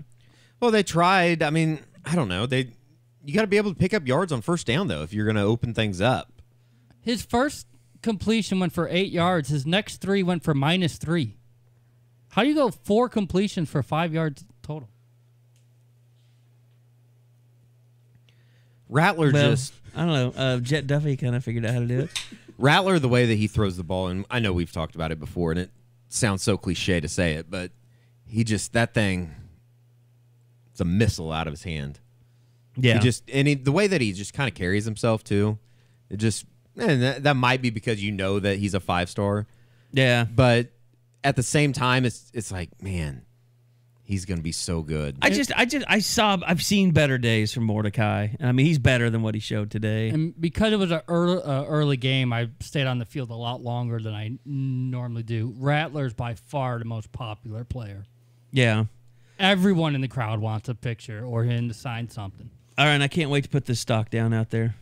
S8: Well, they tried. I mean, I don't know. You got to be able to pick up yards on first down, though, if you're going to open things up.
S7: His first completion went for 8 yards. His next 3 went for -3. How do you go 4 completions for 5 yards total?
S8: Rattler
S6: I don't know. Jet Duffy kind of figured out how to do it.
S8: Rattler, the way that he throws the ball, and I know we've talked about it before, and it sounds so cliche to say it, but that thing, it's a missile out of his hand.
S6: Yeah.
S8: The way that he just kind of carries himself too, that might be because that he's a 5-star.
S6: Yeah.
S8: But at the same time, it's like, man, he's going to be so good.
S6: I've seen better days from Mordecai. I mean, he's better than what he showed today.
S7: And because it was an early game, I stayed on the field a lot longer than I normally do. Rattler's by far the most popular player.
S6: Yeah.
S7: Everyone in the crowd wants a picture or him to sign something.
S6: All right, I can't wait to put this stock down out there.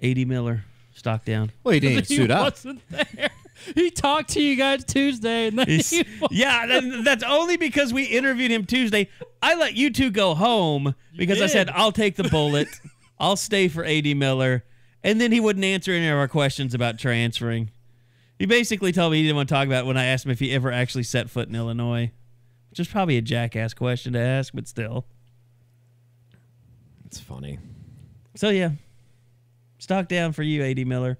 S6: A.D. Miller, stock down.
S8: Well, he didn't suit up.
S7: He wasn't there. He talked to you guys Tuesday. And then
S6: that's only because we interviewed him Tuesday. I let you two go home because I said, I'll take the bullet. I'll stay for A.D. Miller. And then he wouldn't answer any of our questions about transferring. He basically told me he didn't want to talk about it when I asked him if he ever actually set foot in Illinois. Which is probably a jackass question to ask, but still.
S8: It's funny.
S6: So, yeah. Stock down for you, A.D. Miller.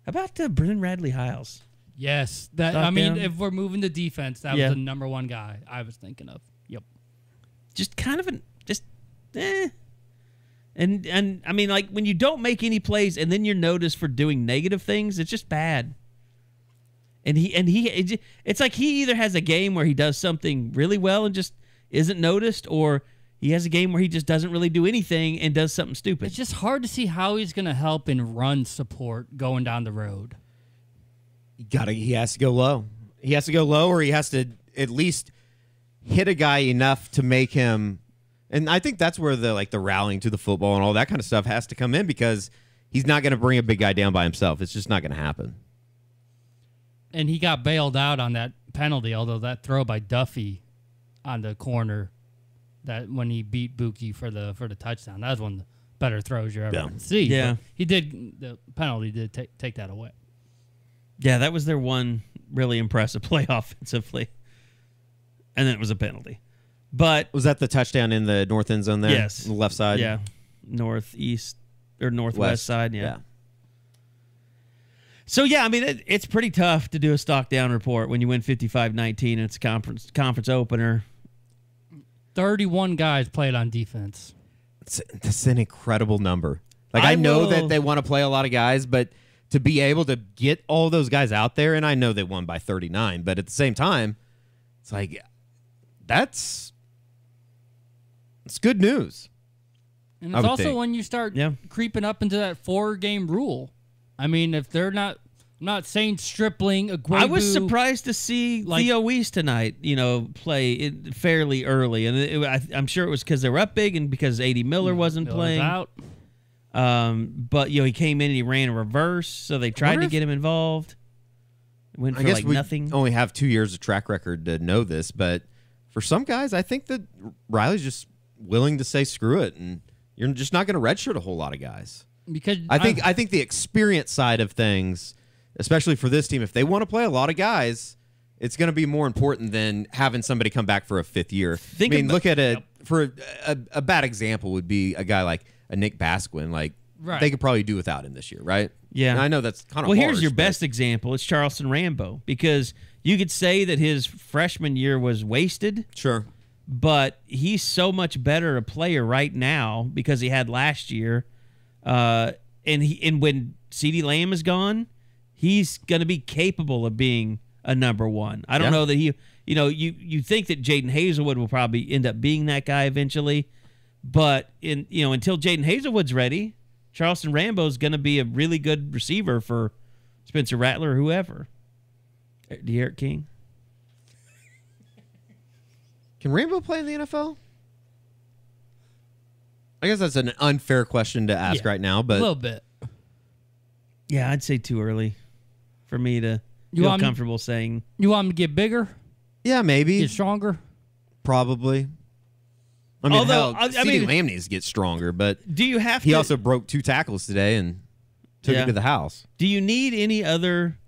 S6: How about Brennan Radley-Hiles?
S7: Yes. If we're moving to defense, that was the number one guy I was thinking of. Yep.
S6: Just kind of And I mean, when you don't make any plays and then you're noticed for doing negative things, it's just bad. It's like he either has a game where he does something really well and just isn't noticed, or he has a game where he just doesn't really do anything and does something stupid.
S7: It's just hard to see how he's going to help in run support going down the road.
S8: He has to go low. He has to go low, or he has to at least hit a guy enough to make him. And I think that's where the rallying to the football and all that kind of stuff has to come in, because he's not going to bring a big guy down by himself. It's just not going to happen.
S7: And he got bailed out on that penalty, although that throw by Duffy on the corner, that when he beat Buki for the touchdown, that was one of the better throws you're ever going to see.
S6: Yeah.
S7: But the penalty did take that away.
S6: Yeah, that was their one really impressive play offensively. And then it was a penalty. But
S8: was that the touchdown in the north end zone there?
S6: Yes.
S8: On the left side?
S6: Yeah. Northeast or northwest side, yeah. So, yeah, I mean, it's pretty tough to do a stock down report when you win 55-19 and it's a conference opener.
S7: 31 guys played on defense.
S8: That's an incredible number. I know that they want to play a lot of guys, but to be able to get all those guys out there, and I know they won by 39, but at the same time, it's like it's good news.
S7: And it's also when you start creeping up into that 4-game rule. I mean, if they're not, I'm not saying Stripling, Aguabu,
S6: I was surprised to see Theo Weiss tonight, play it fairly early. And I'm sure it was because they were up big and because A.D. Miller wasn't playing.
S7: Out.
S6: But, he came in and he ran a reverse, so they tried to get him involved. Went for
S8: I guess we
S6: nothing.
S8: Only have 2 years of track record to know this, but for some guys, I think that Riley's just willing to say screw it, and you're just not going to redshirt a whole lot of guys.
S7: Because
S8: I think the experience side of things, especially for this team, if they want to play a lot of guys, it's going to be more important than having somebody come back for a 5th year. Look at it for a bad example would be a guy like a Nick Basquin. Like they could probably do without him this year, right?
S6: Yeah,
S8: and I know that's kind of
S6: well. Here's your best example. It's Charleston Rambo, because you could say that his freshman year was wasted.
S8: Sure.
S6: But he's so much better a player right now because he had last year. And when CeeDee Lamb is gone, he's going to be capable of being a number one. I don't know that you think that Jaden Hazelwood will probably end up being that guy eventually, but until Jaden Hazelwood's ready, Charleston Rambo is going to be a really good receiver for Spencer Rattler or whoever. De'Aaron King.
S8: Can Rambo play in the NFL? I guess that's an unfair question to ask right now, but
S7: a little bit.
S6: Yeah, I'd say too early for me to feel comfortable saying.
S7: You want him to get bigger?
S8: Yeah, maybe.
S7: Get stronger?
S8: Probably. I mean, CeeDee Lamb needs to get stronger, but
S6: do you have
S8: he also broke 2 tackles today and took it to the house.
S6: Do you need any other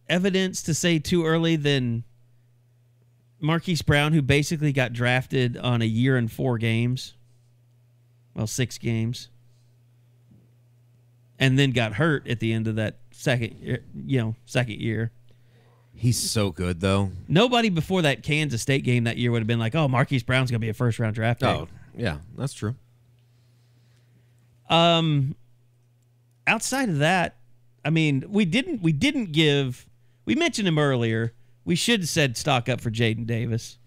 S6: evidence to say too early than Marquise Brown, who basically got drafted on a year and 4 games? Well, 6 games. And then got hurt at the end of that second year.
S8: He's so good, though.
S6: Nobody before that Kansas State game that year would have been like, oh, Marquise Brown's going to be a first-round draft pick.
S8: Oh, yeah, that's true.
S6: Outside of that, I mean, we mentioned him earlier. We should have said stock up for Jaden Davis.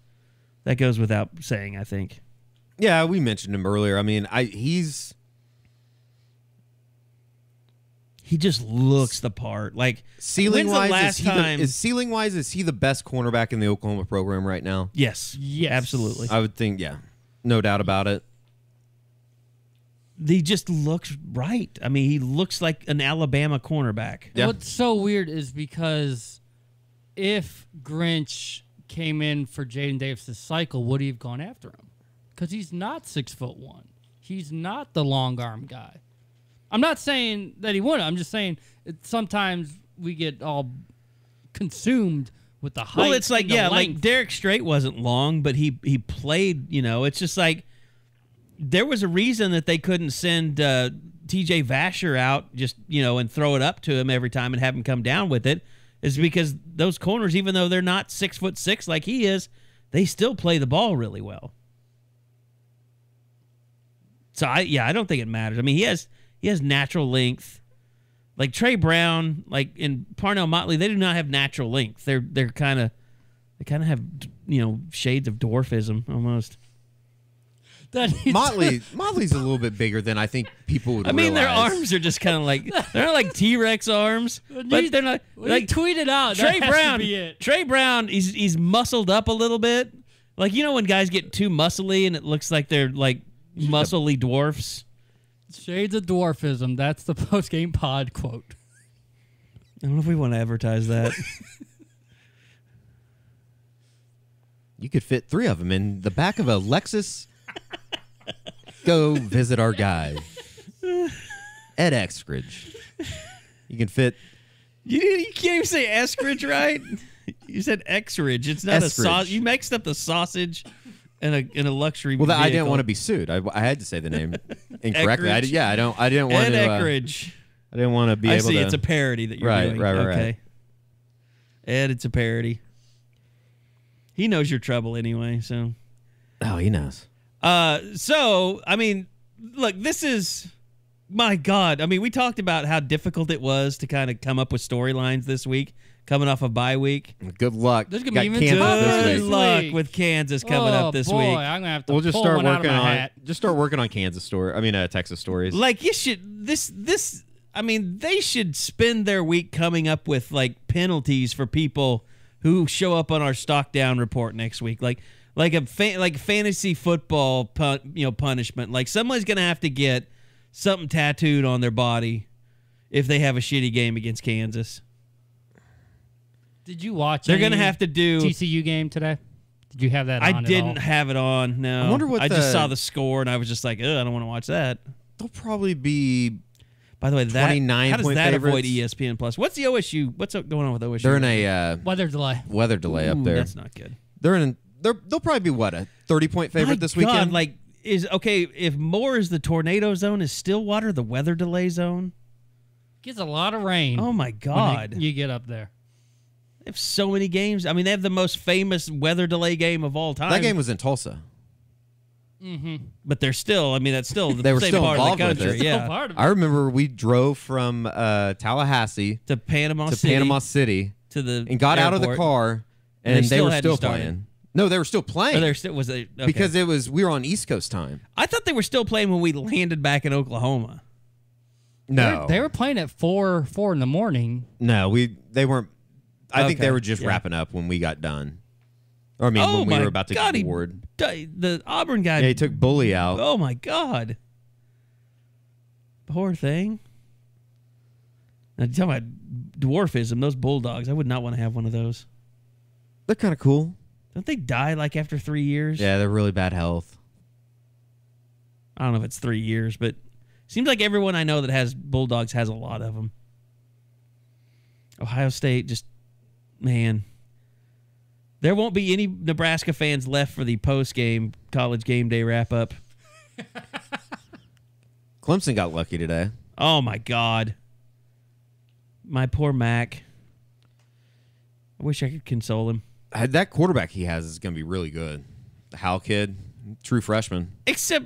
S6: That goes without saying, I think.
S8: Yeah, we mentioned him earlier. I mean,
S6: he just looks the part. Like
S8: ceiling wise, is he the best cornerback in the Oklahoma program right now?
S6: Yes, absolutely.
S8: I would think, no doubt about it.
S6: He just looks right. I mean, he looks like an Alabama cornerback.
S7: Yeah. What's so weird is because if Grinch came in for Jaden Davis' cycle, would he have gone after him? Because he's not 6'1". He's not the long arm guy. I'm not saying that he wouldn't. I'm just saying sometimes we get all consumed with the height.
S6: Well, it's like, like Derek Strait wasn't long, but he played, it's just like there was a reason that they couldn't send TJ Vasher out just, and throw it up to him every time and have him come down with it, is because those corners, even though they're not 6'6" like he is, they still play the ball really well. So I don't think it matters. I mean, he has natural length. Like Trey Brown, like in Parnell Motley, they do not have natural length. They kind of have shades of dwarfism almost.
S8: Motley's a little bit bigger than I think people would.
S6: I mean,
S8: realize.
S6: Their arms are just kind of like they're not like T-Rex arms, but they're not. Like
S7: tweeted out
S6: Trey Brown. Trey Brown, he's muscled up a little bit. Like when guys get too muscly and it looks like they're like muscly dwarfs.
S7: Shades of dwarfism. That's the post-game pod quote.
S6: I don't know if we want to advertise that.
S8: You could fit 3 of them in the back of a Lexus. Go visit our guy, Ed Eskridge. You can fit.
S6: You can't even say Eskridge, right? You said Eskridge. It's not a sausage. You mixed up the sausage in a luxury.
S8: Well,
S6: vehicle.
S8: I didn't want to be sued. I had to say the name incorrectly. I didn't want
S6: Ed
S8: to.
S6: Eskridge.
S8: I didn't want to be able to.
S6: It's a parody that you're doing.
S8: Right.
S6: Okay. Ed, it's a parody. He knows your trouble anyway, so.
S8: Oh, he knows.
S6: So, I mean, look, this is my God. I mean, we talked about how difficult it was to kind of come up with storylines this week, coming off a bye week.
S8: Good luck.
S7: There's gonna be
S8: Got
S7: even
S8: Kansas
S7: tougher
S8: this
S6: Good
S8: week.
S6: luck
S7: week.
S6: with Kansas coming up this
S7: boy,
S6: week.
S7: I'm gonna have to
S8: We'll just
S7: pull
S8: start
S7: one out of
S8: working
S7: my
S8: on
S7: hat.
S8: Texas stories.
S6: Like you should this. I mean, they should spend their week coming up with like penalties for people who show up on our stock down report next week. Like fantasy football punishment. Like somebody's gonna have to get something tattooed on their body if they have a shitty game against Kansas.
S7: Did you watch?
S6: They're
S7: any
S6: gonna have to do
S7: TCU game today. Did you have that?
S6: I
S7: on at
S6: didn't
S7: all?
S6: have it on. No,
S8: I wonder what
S6: I just
S8: the-
S6: saw the score and I was just like, I don't want to watch that.
S8: They'll probably be.
S6: By the way, that
S8: 29
S6: how does
S8: point
S6: that avoid
S8: favorites.
S6: ESPN Plus? What's the OSU? What's going on with OSU?
S8: They're in a
S7: weather delay.
S8: weather delay up
S6: Ooh,
S8: there.
S6: That's not good.
S8: They'll probably be what, a 30-point favorite
S6: My
S8: this
S6: God,
S8: weekend.
S6: like if Moore is the tornado zone, is Stillwater the weather delay zone?
S7: Gets a lot of rain.
S6: Oh my
S7: when
S6: God!
S7: you get up there.
S6: They have so many games. I mean, they have the most famous weather delay game of all time.
S8: that game was in Tulsa.
S6: but they're still. I mean, that's still the
S8: They were
S6: same
S8: still
S6: part of the
S8: involved with
S6: country.
S8: it.
S6: Yeah,
S7: Still part of it.
S8: I remember we drove from Tallahassee
S6: to Panama
S8: to
S6: City.
S8: Panama City
S6: to the
S8: and got out of the
S6: airport.
S8: car,
S6: And
S8: and
S6: they
S8: they
S6: still
S8: were
S6: hadn't
S8: still
S6: started.
S8: playing. No, they were still playing
S6: Or there still was a okay.
S8: because we were on East Coast time.
S6: I thought they were still playing when we landed back in Oklahoma.
S8: No,
S7: They were playing at 4 in the morning.
S8: No, they weren't. I think
S6: Okay,
S8: they were just
S6: yeah.
S8: wrapping up when we got done. Or I mean,
S6: Oh
S8: when we
S6: my
S8: were about to
S6: God,
S8: get board.
S6: The Auburn guy.
S8: Yeah, he took Bully out.
S6: Oh my God. Poor thing. Now, talking about dwarfism, those bulldogs, I would not want to have one of those.
S8: They're kind of cool.
S6: Don't they die like after 3 years?
S8: Yeah, they're really bad health.
S6: I don't know if it's 3 years, but seems like everyone I know that has bulldogs has a lot of them. Ohio State just, man. There won't be any Nebraska fans left for the post-game college game day wrap-up.
S8: Clemson got lucky today.
S6: Oh, my God. My poor Mac. I wish I could console him.
S8: That quarterback he has is going to be really good. The Howell kid, true freshman.
S6: Except,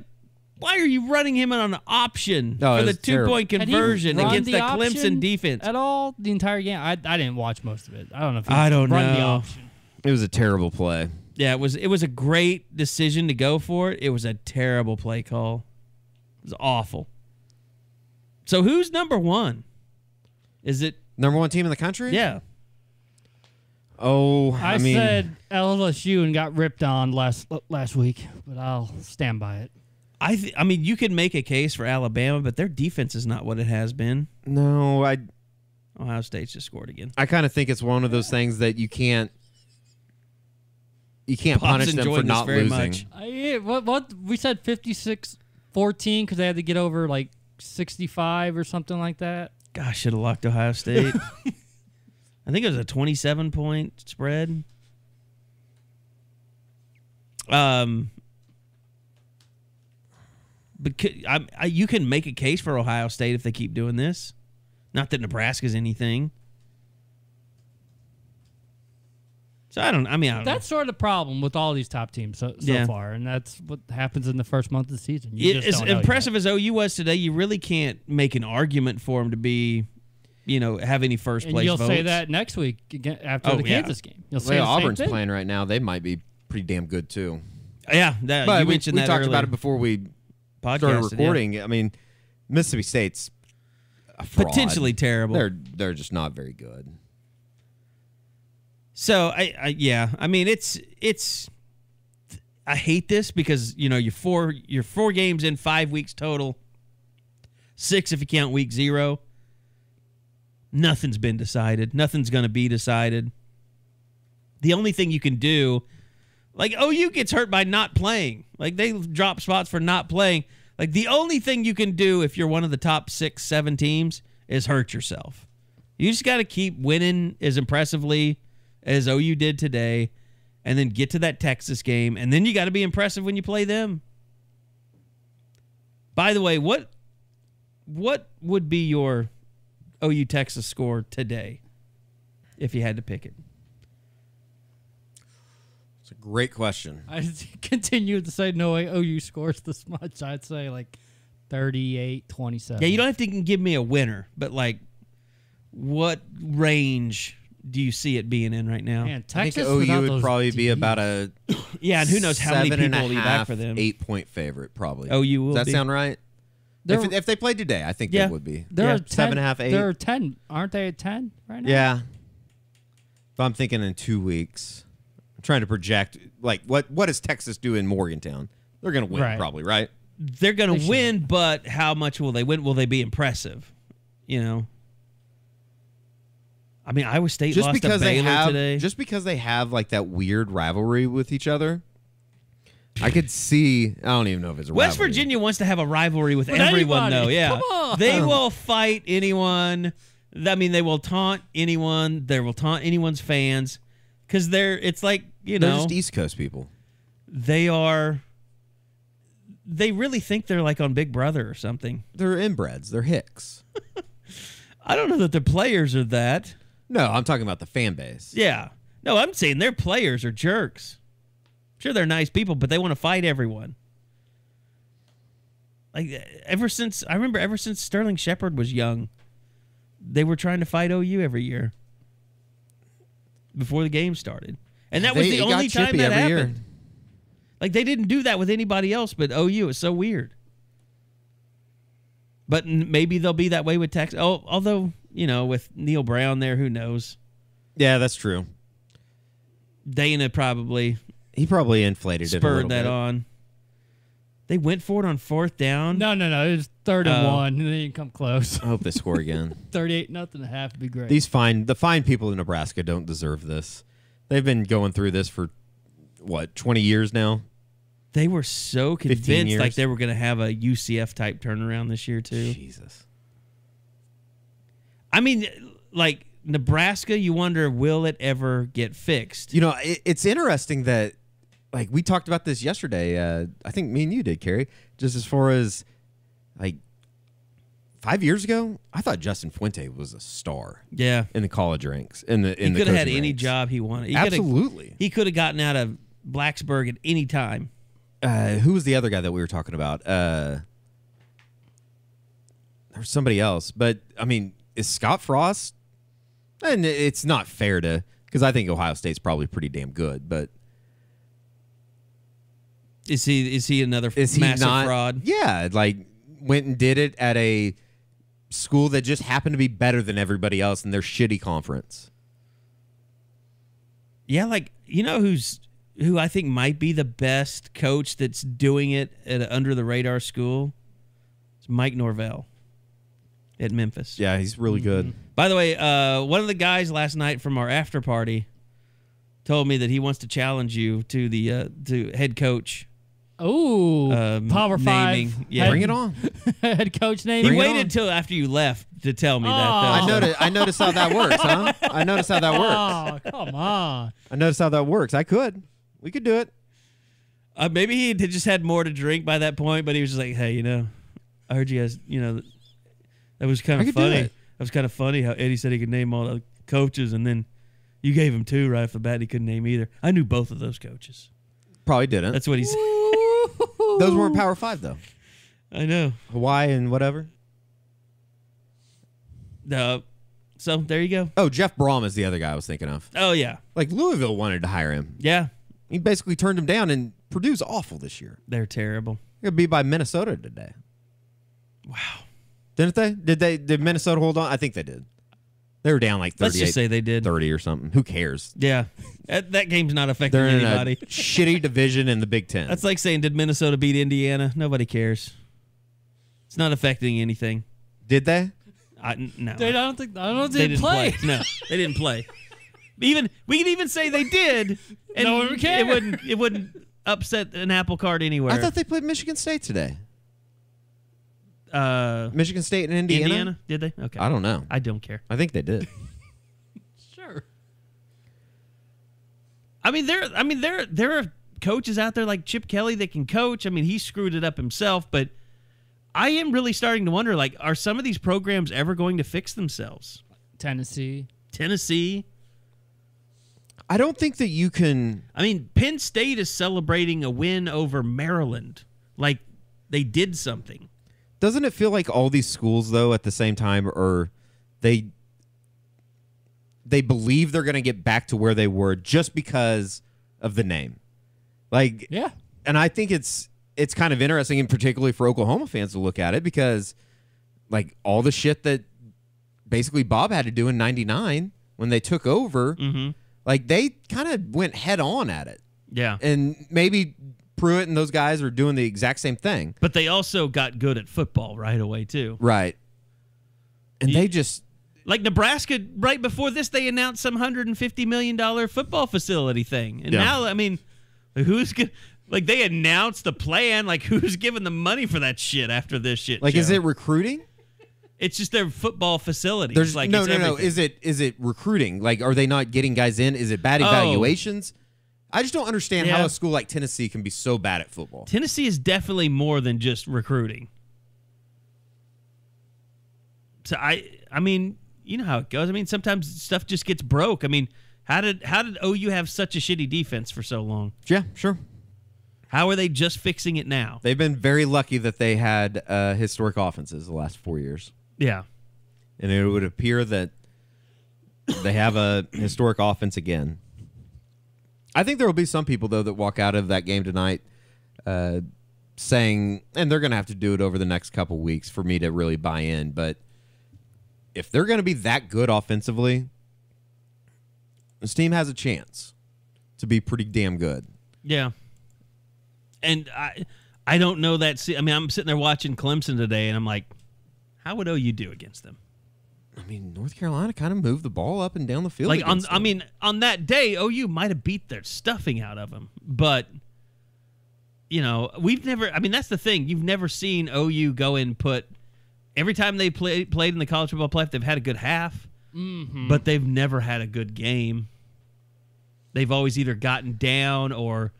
S6: why are you running him on an option
S8: No,
S6: for
S8: it
S6: the
S8: was terrible.
S6: two-point
S7: Had he
S6: conversion
S7: run
S6: against the
S7: option
S6: Clemson defense?
S7: at all the entire game? I didn't watch most of it. I don't know if he
S6: I don't
S7: run the
S6: know.
S7: option.
S8: It was a terrible play.
S6: Yeah, it was a great decision to go for it. It was a terrible play call. It was awful. So who's number one? Is it?
S8: Number one team in the country?
S6: Yeah.
S8: Oh,
S7: I
S8: mean,
S7: said LSU and got ripped on last week, but I'll stand by it.
S6: I mean, you could make a case for Alabama, but their defense is not what it has been.
S8: no,
S6: Ohio State's just scored again.
S8: I kind of think it's one of those things that you can't
S6: Pop's
S8: punish them
S6: enjoying
S8: for
S6: this
S8: not
S6: very
S8: losing.
S6: much.
S7: What we said 56-14 because they had to get over like 65 or something like that.
S6: Gosh, should have locked Ohio State. I think it was a 27-point spread. But you can make a case for Ohio State if they keep doing this. Not that Nebraska's anything. So I don't know.
S7: That's sort of the problem with all these top teams so
S6: Yeah.
S7: far, and that's what happens in the first month of the season. You just
S6: As
S7: don't know
S6: impressive as OU was today, you really can't make an argument for them to be, have any first
S7: yet. And
S6: place
S7: you'll
S6: votes.
S7: say that next week again after
S6: Oh,
S7: the
S6: yeah.
S7: Kansas game. You'll
S8: The
S7: say
S8: way
S7: the same
S8: Auburn's
S7: thing.
S8: playing right now, they might be pretty damn good too.
S6: Yeah,
S8: But
S6: you
S8: we
S6: mentioned that
S8: talked
S6: earlier.
S8: about it before we started
S6: Podcasted, yeah.
S8: recording. I mean, Mississippi State's a fraud.
S6: Potentially terrible.
S8: They're just not very good.
S6: So I mean it's I hate this because you're four games in 5 weeks total, 6 if you count week 0. Nothing's been decided. Nothing's going to be decided. The only thing you can do, like OU gets hurt by not playing. Like they drop spots for not playing. Like the only thing you can do if you're one of the top 6, 7 teams is hurt yourself. You just got to keep winning as impressively as OU did today, and then get to that Texas game, and then you got to be impressive when you play them. By the way, what would be your OU Texas score today if you had to pick it?
S8: It's a great question.
S7: I continue to say no way OU scores this much. I'd say like 38-27.
S6: Yeah, you don't have to give me a winner, but like, what range do you see it being in right now?
S7: Man,
S8: I
S7: Texas
S8: think OU
S7: without
S8: would
S7: those
S8: probably be
S7: DBs.
S8: about a
S6: Yeah, and who knows how many people will be back for them.
S8: 8-point favorite, probably.
S6: OU will
S8: Does that
S6: be.
S8: sound right? If they played today, I think
S6: Yeah.
S8: they would be.
S7: They're
S8: 7.5, 8.
S7: They're 10. Aren't they at 10 right now?
S8: Yeah. If I'm thinking in 2 weeks, I'm trying to project, like, what does Texas do in Morgantown? They're going to win,
S7: Right.
S8: probably, right?
S6: They're going to win, but how much will they win? Will they be impressive? You know? I mean, Iowa State lost to Baylor today.
S8: Just because they have, like, that weird rivalry with each other, I could see, I don't even know if it's a
S6: West
S8: rivalry.
S6: Virginia wants to have a rivalry with everyone,
S7: anybody.
S6: though. Yeah.
S7: Come on.
S6: They will fight anyone. I mean, they will taunt anyone. They will taunt anyone's fans. Because it's like,
S8: They're just East Coast people.
S6: They really think they're like on Big Brother or something.
S8: They're inbreds. They're Hicks.
S6: I don't know that the players are that.
S8: No, I'm talking about the fan base.
S6: Yeah. No, I'm saying their players are jerks. Sure, they're nice people, but they want to fight everyone. Like, ever since Sterling Shepard was young, they were trying to fight OU every year before the game started. And that was the only time that happened. Year. Like, they didn't do that with anybody else but OU. It's so weird. But maybe they'll be that way with Texas. Oh, although, you know, with Neil Brown there, who knows?
S8: Yeah, that's true.
S6: Dana probably...
S8: He probably inflated it a little
S6: spurred that
S8: bit.
S6: on. They went for it on 4th down.
S7: No. It was 3rd and 1, and they didn't come close.
S8: I hope they score again.
S7: 38-0 a half would be great.
S8: The fine people in Nebraska don't deserve this. They've been going through this for, 20 years now?
S6: They were so
S8: 15
S6: convinced
S8: years.
S6: like they were going to have a UCF-type turnaround this year, too.
S8: Jesus.
S6: I mean, like, Nebraska, you wonder, will it ever get fixed?
S8: You know, it's interesting that, like, we talked about this yesterday. I think me and you did, Carrie. Just as far as, like, 5 years ago, I thought Justin Fuente was a star.
S6: Yeah.
S8: In the college ranks. He
S6: could have had any job he wanted.
S8: Absolutely.
S6: He could have gotten out of Blacksburg at any time.
S8: Who was the other guy that we were talking about? There was somebody else. But, I mean, is Scott Frost? And it's not fair to, because I think Ohio State's probably pretty damn good, but
S6: is he another massive fraud?
S8: Yeah, like went and did it at a school that just happened to be better than everybody else in their shitty conference.
S6: Yeah, like, you know who I think might be the best coach that's doing it at an under the radar school? It's Mike Norvell at Memphis.
S8: Yeah, he's really good.
S6: By the way, one of the guys last night from our after party told me that he wants to challenge you to the to head coach.
S7: Oh, Power 5.
S6: Naming. Yeah.
S8: Bring it on.
S7: Head coach naming.
S6: He waited until after you left to tell me that.
S8: I noticed how that works, huh? I noticed how that works.
S7: Oh, come on.
S8: I noticed how that works. We could do it.
S6: Maybe he had just had more to drink by that point, but he was just like, hey, I heard you guys, that was kind of funny. That was kind of funny how Eddie said he could name all the coaches, and then you gave him 2 right off the bat, and he couldn't name either. I knew both of those coaches.
S8: Probably didn't.
S6: That's what he said.
S8: Those weren't Power 5, though.
S6: I know.
S8: Hawaii and whatever.
S6: So there you go.
S8: Oh, Jeff Brom is the other guy I was thinking of.
S6: Oh, yeah.
S8: Like, Louisville wanted to hire him.
S6: Yeah.
S8: He basically turned him down, and Purdue's awful this year.
S6: They're terrible.
S8: They're going to be by Minnesota today.
S6: Wow.
S8: Didn't they? Did Minnesota hold on? I think they did. They were down like 38.
S6: Let's just say they did.
S8: 30 or something. Who cares?
S6: Yeah. That game's not affecting
S8: They're in
S6: anybody.
S8: a shitty division in the Big Ten.
S6: That's like saying, did Minnesota beat Indiana? Nobody cares. It's not affecting anything.
S8: Did they?
S6: No.
S7: I don't think
S6: they didn't play. No, they didn't play. We could even say they did, and
S7: no one would care.
S6: It wouldn't upset an apple cart anywhere.
S8: I thought they played Michigan State today. Michigan State and
S6: Indiana? Did they? Okay.
S8: I don't know.
S6: I don't care.
S8: I think they did.
S7: Sure.
S6: I mean, there are coaches out there like Chip Kelly that can coach. I mean, he screwed it up himself, but I am really starting to wonder, like, are some of these programs ever going to fix themselves?
S7: Tennessee.
S8: I don't think that you can.
S6: I mean, Penn State is celebrating a win over Maryland. Like, they did something.
S8: Doesn't it feel like all these schools, though, at the same time, are they believe they're going to get back to where they were just because of the name? Like,
S7: Yeah.
S8: And I think it's kind of interesting, and particularly for Oklahoma fans to look at it, because like all the shit that basically Bob had to do in '99 when they took over, like they kind of went head on at it.
S6: Yeah.
S8: And maybe Pruitt and those guys are doing the exact same thing.
S6: But they also got good at football right away, too.
S8: Right. And they just...
S6: Like Nebraska, right before this, they announced some $150 million football facility thing. And now, I mean, who's going like, they announced the plan. Like, who's giving the money for that shit after this shit?
S8: Like,
S6: show?
S8: is it recruiting?
S6: It's just their football facility.
S8: There's
S6: like,
S8: no.
S6: everything.
S8: Is it recruiting? Like, are they not getting guys in? Is it bad evaluations? I just don't understand how a school like Tennessee can be so bad at football.
S6: Tennessee is definitely more than just recruiting. So I mean, you know how it goes. I mean, sometimes stuff just gets broke. I mean, how did OU have such a shitty defense for so long?
S8: Yeah, sure.
S6: How are they just fixing it now?
S8: They've been very lucky that they had historic offenses the last 4 years.
S6: Yeah.
S8: And it would appear that they have a historic offense again. I think there will be some people, though, that walk out of that game tonight saying, and they're going to have to do it over the next couple weeks for me to really buy in, but if they're going to be that good offensively, this team has a chance to be pretty damn good.
S6: Yeah. And I don't know that. I mean, I'm sitting there watching Clemson today, and I'm like, how would OU do against them?
S8: I mean, North Carolina kind of moved the ball up and down the field.
S6: Like on that day, OU might have beat their stuffing out of them, but you know, we've never. I mean, that's the thing. You've never seen OU go and put every time they played in the college football playoff. They've had a good half, but they've never had a good game. They've always either gotten down or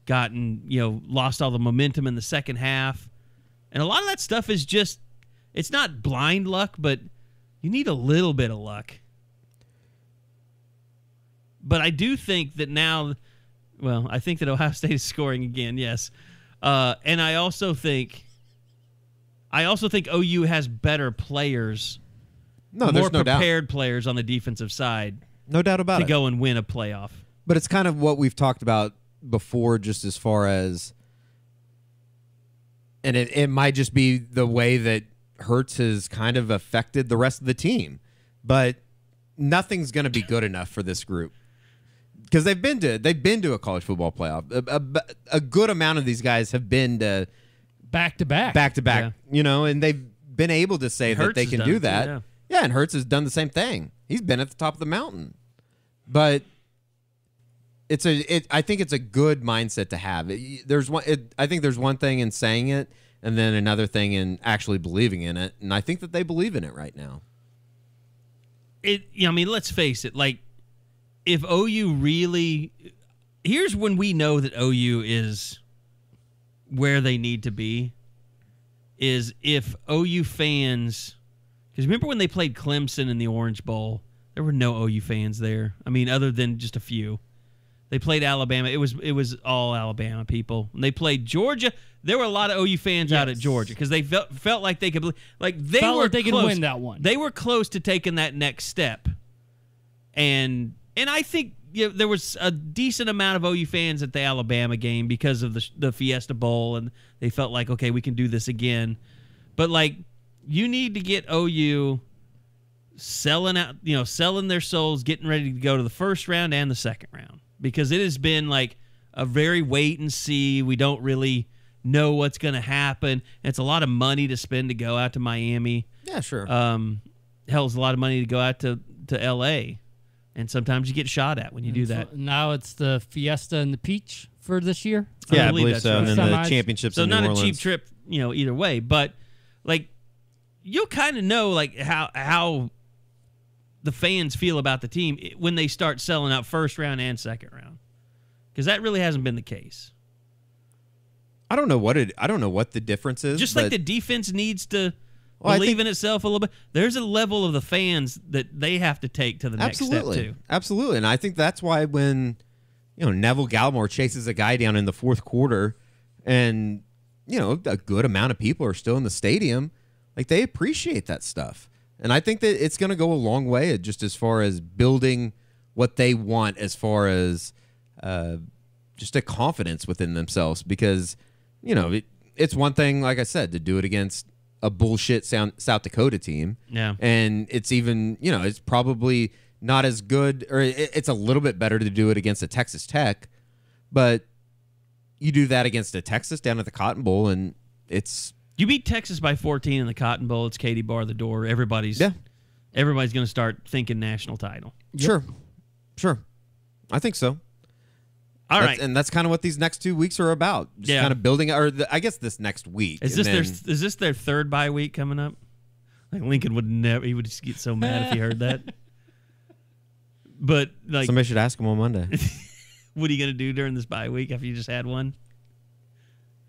S6: gotten, lost all the momentum in the second half, and a lot of that stuff is just. It's not blind luck, but you need a little bit of luck. But I do think that now, I think that Ohio State is scoring again, yes. And I also think OU has better players, more prepared players on the defensive side.
S8: No doubt about it.
S6: To go and win a playoff.
S8: But it's kind of what we've talked about before, just as far as, and it might just be the way that Hurts has kind of affected the rest of the team, but nothing's going to be good enough for this group because they've been to a college football playoff. A good amount of these guys have been to
S7: back to back,
S8: and they've been able to say that they can do that. Yeah, and Hurts has done the same thing. He's been at the top of the mountain, but I think it's a good mindset to have. I think there's one thing in saying it. And then another thing in actually believing in it. And I think that they believe in it right now.
S6: Let's face it. Like, if OU really... Here's when we know that OU is where they need to be, is if OU fans... Because remember when they played Clemson in the Orange Bowl? There were no OU fans there. I mean, other than just a few. They played Alabama. It was all Alabama people. When they played Georgia, there were a lot of OU fans out at Georgia because they felt like they could
S7: could win that one.
S6: They were close to taking that next step, and I think there was a decent amount of OU fans at the Alabama game because of the Fiesta Bowl, and they felt like, okay, we can do this again. But like, you need to get OU selling their souls, getting ready to go to the first round and the second round. Because it has been like a very wait and see. We don't really know what's going to happen. It's a lot of money to spend to go out to Miami.
S8: Yeah, sure.
S6: It's a lot of money to go out to L.A. And sometimes you get shot at when you do that.
S7: Now it's the Fiesta and the Peach for this year.
S8: Yeah, I believe so.
S6: Right.
S8: And then the championships in New Orleans.
S6: So not a cheap trip, either way. But like, you'll kind of know like how the fans feel about the team when they start selling out first round and second round, because that really hasn't been the case.
S8: I don't know what the difference is.
S6: Just like the defense needs to believe in itself a little bit. There's a level of the fans that they have to take to the next step too.
S8: Absolutely, and I think that's why when Neville Gallimore chases a guy down in the fourth quarter, and a good amount of people are still in the stadium, like they appreciate that stuff. And I think that it's going to go a long way just as far as building what they want as far as just a confidence within themselves. Because, it's one thing, like I said, to do it against a bullshit South Dakota team.
S6: Yeah.
S8: And it's even, it's probably not as good, or it's a little bit better to do it against a Texas Tech. But you do that against a Texas down at the Cotton Bowl, and it's...
S6: You beat Texas by 14 in the Cotton Bowl. It's Katie bar the door. Everybody's going to start thinking national title.
S8: Sure. I think so.
S6: All right.
S8: And that's kind of what these next 2 weeks are about. Just kind of building, I guess this next week.
S6: Is this their third bye week coming up? Like Lincoln would never. He would just get so mad if he heard that. But like
S8: somebody should ask him on Monday.
S6: What are you going to do during this bye week after you just had one?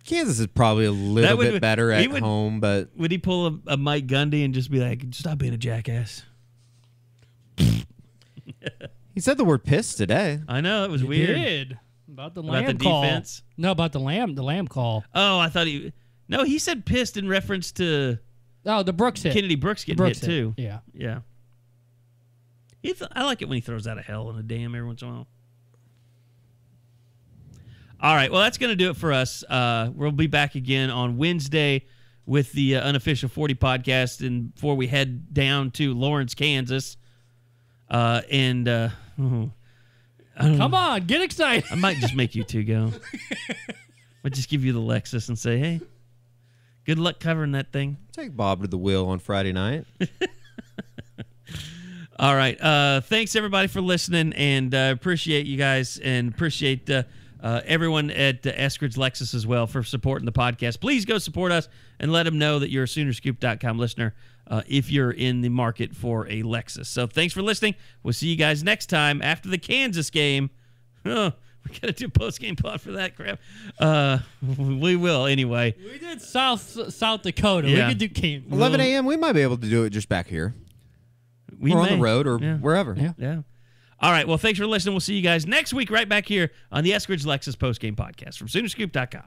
S8: Kansas is probably a little bit better at home, but
S6: would he pull a Mike Gundy and just be like, "Stop being a jackass"?
S8: He said the word "piss" today.
S6: I know it was weird.
S7: Did. About the Lamb
S6: call. Defense?
S7: No, about the Lamb call.
S6: Oh, I thought he said pissed in reference to
S7: the Brooks hit.
S6: Kennedy Brooks getting hit too.
S7: Yeah.
S6: I like it when he throws out a hell and a damn every once in a while. All right, well, that's going to do it for us. We'll be back again on Wednesday with the Unofficial 40 podcast, and before we head down to Lawrence, Kansas. Come
S7: on, get excited.
S6: I might just make you two go. Might just give you the Lexus and say, hey, good luck covering that thing.
S8: Take Bob to the wheel on Friday night.
S6: All right. Thanks, everybody, for listening, and appreciate you guys, and appreciate everyone at Eskridge Lexus as well for supporting the podcast. Please go support us and let them know that you're a Soonerscoop.com listener if you're in the market for a Lexus. So thanks for listening. We'll see you guys next time after the Kansas game. Oh, we got to do a post-game pod for that crap. We will anyway.
S7: We did South Dakota.
S6: Yeah.
S7: We could do Kansas.
S8: 11 a.m. We might be able to do it just back here. Or on the road or wherever.
S6: Yeah. All right. Well, thanks for listening. We'll see you guys next week right back here on the Eskridge Lexus Postgame Podcast from Soonerscoop.com.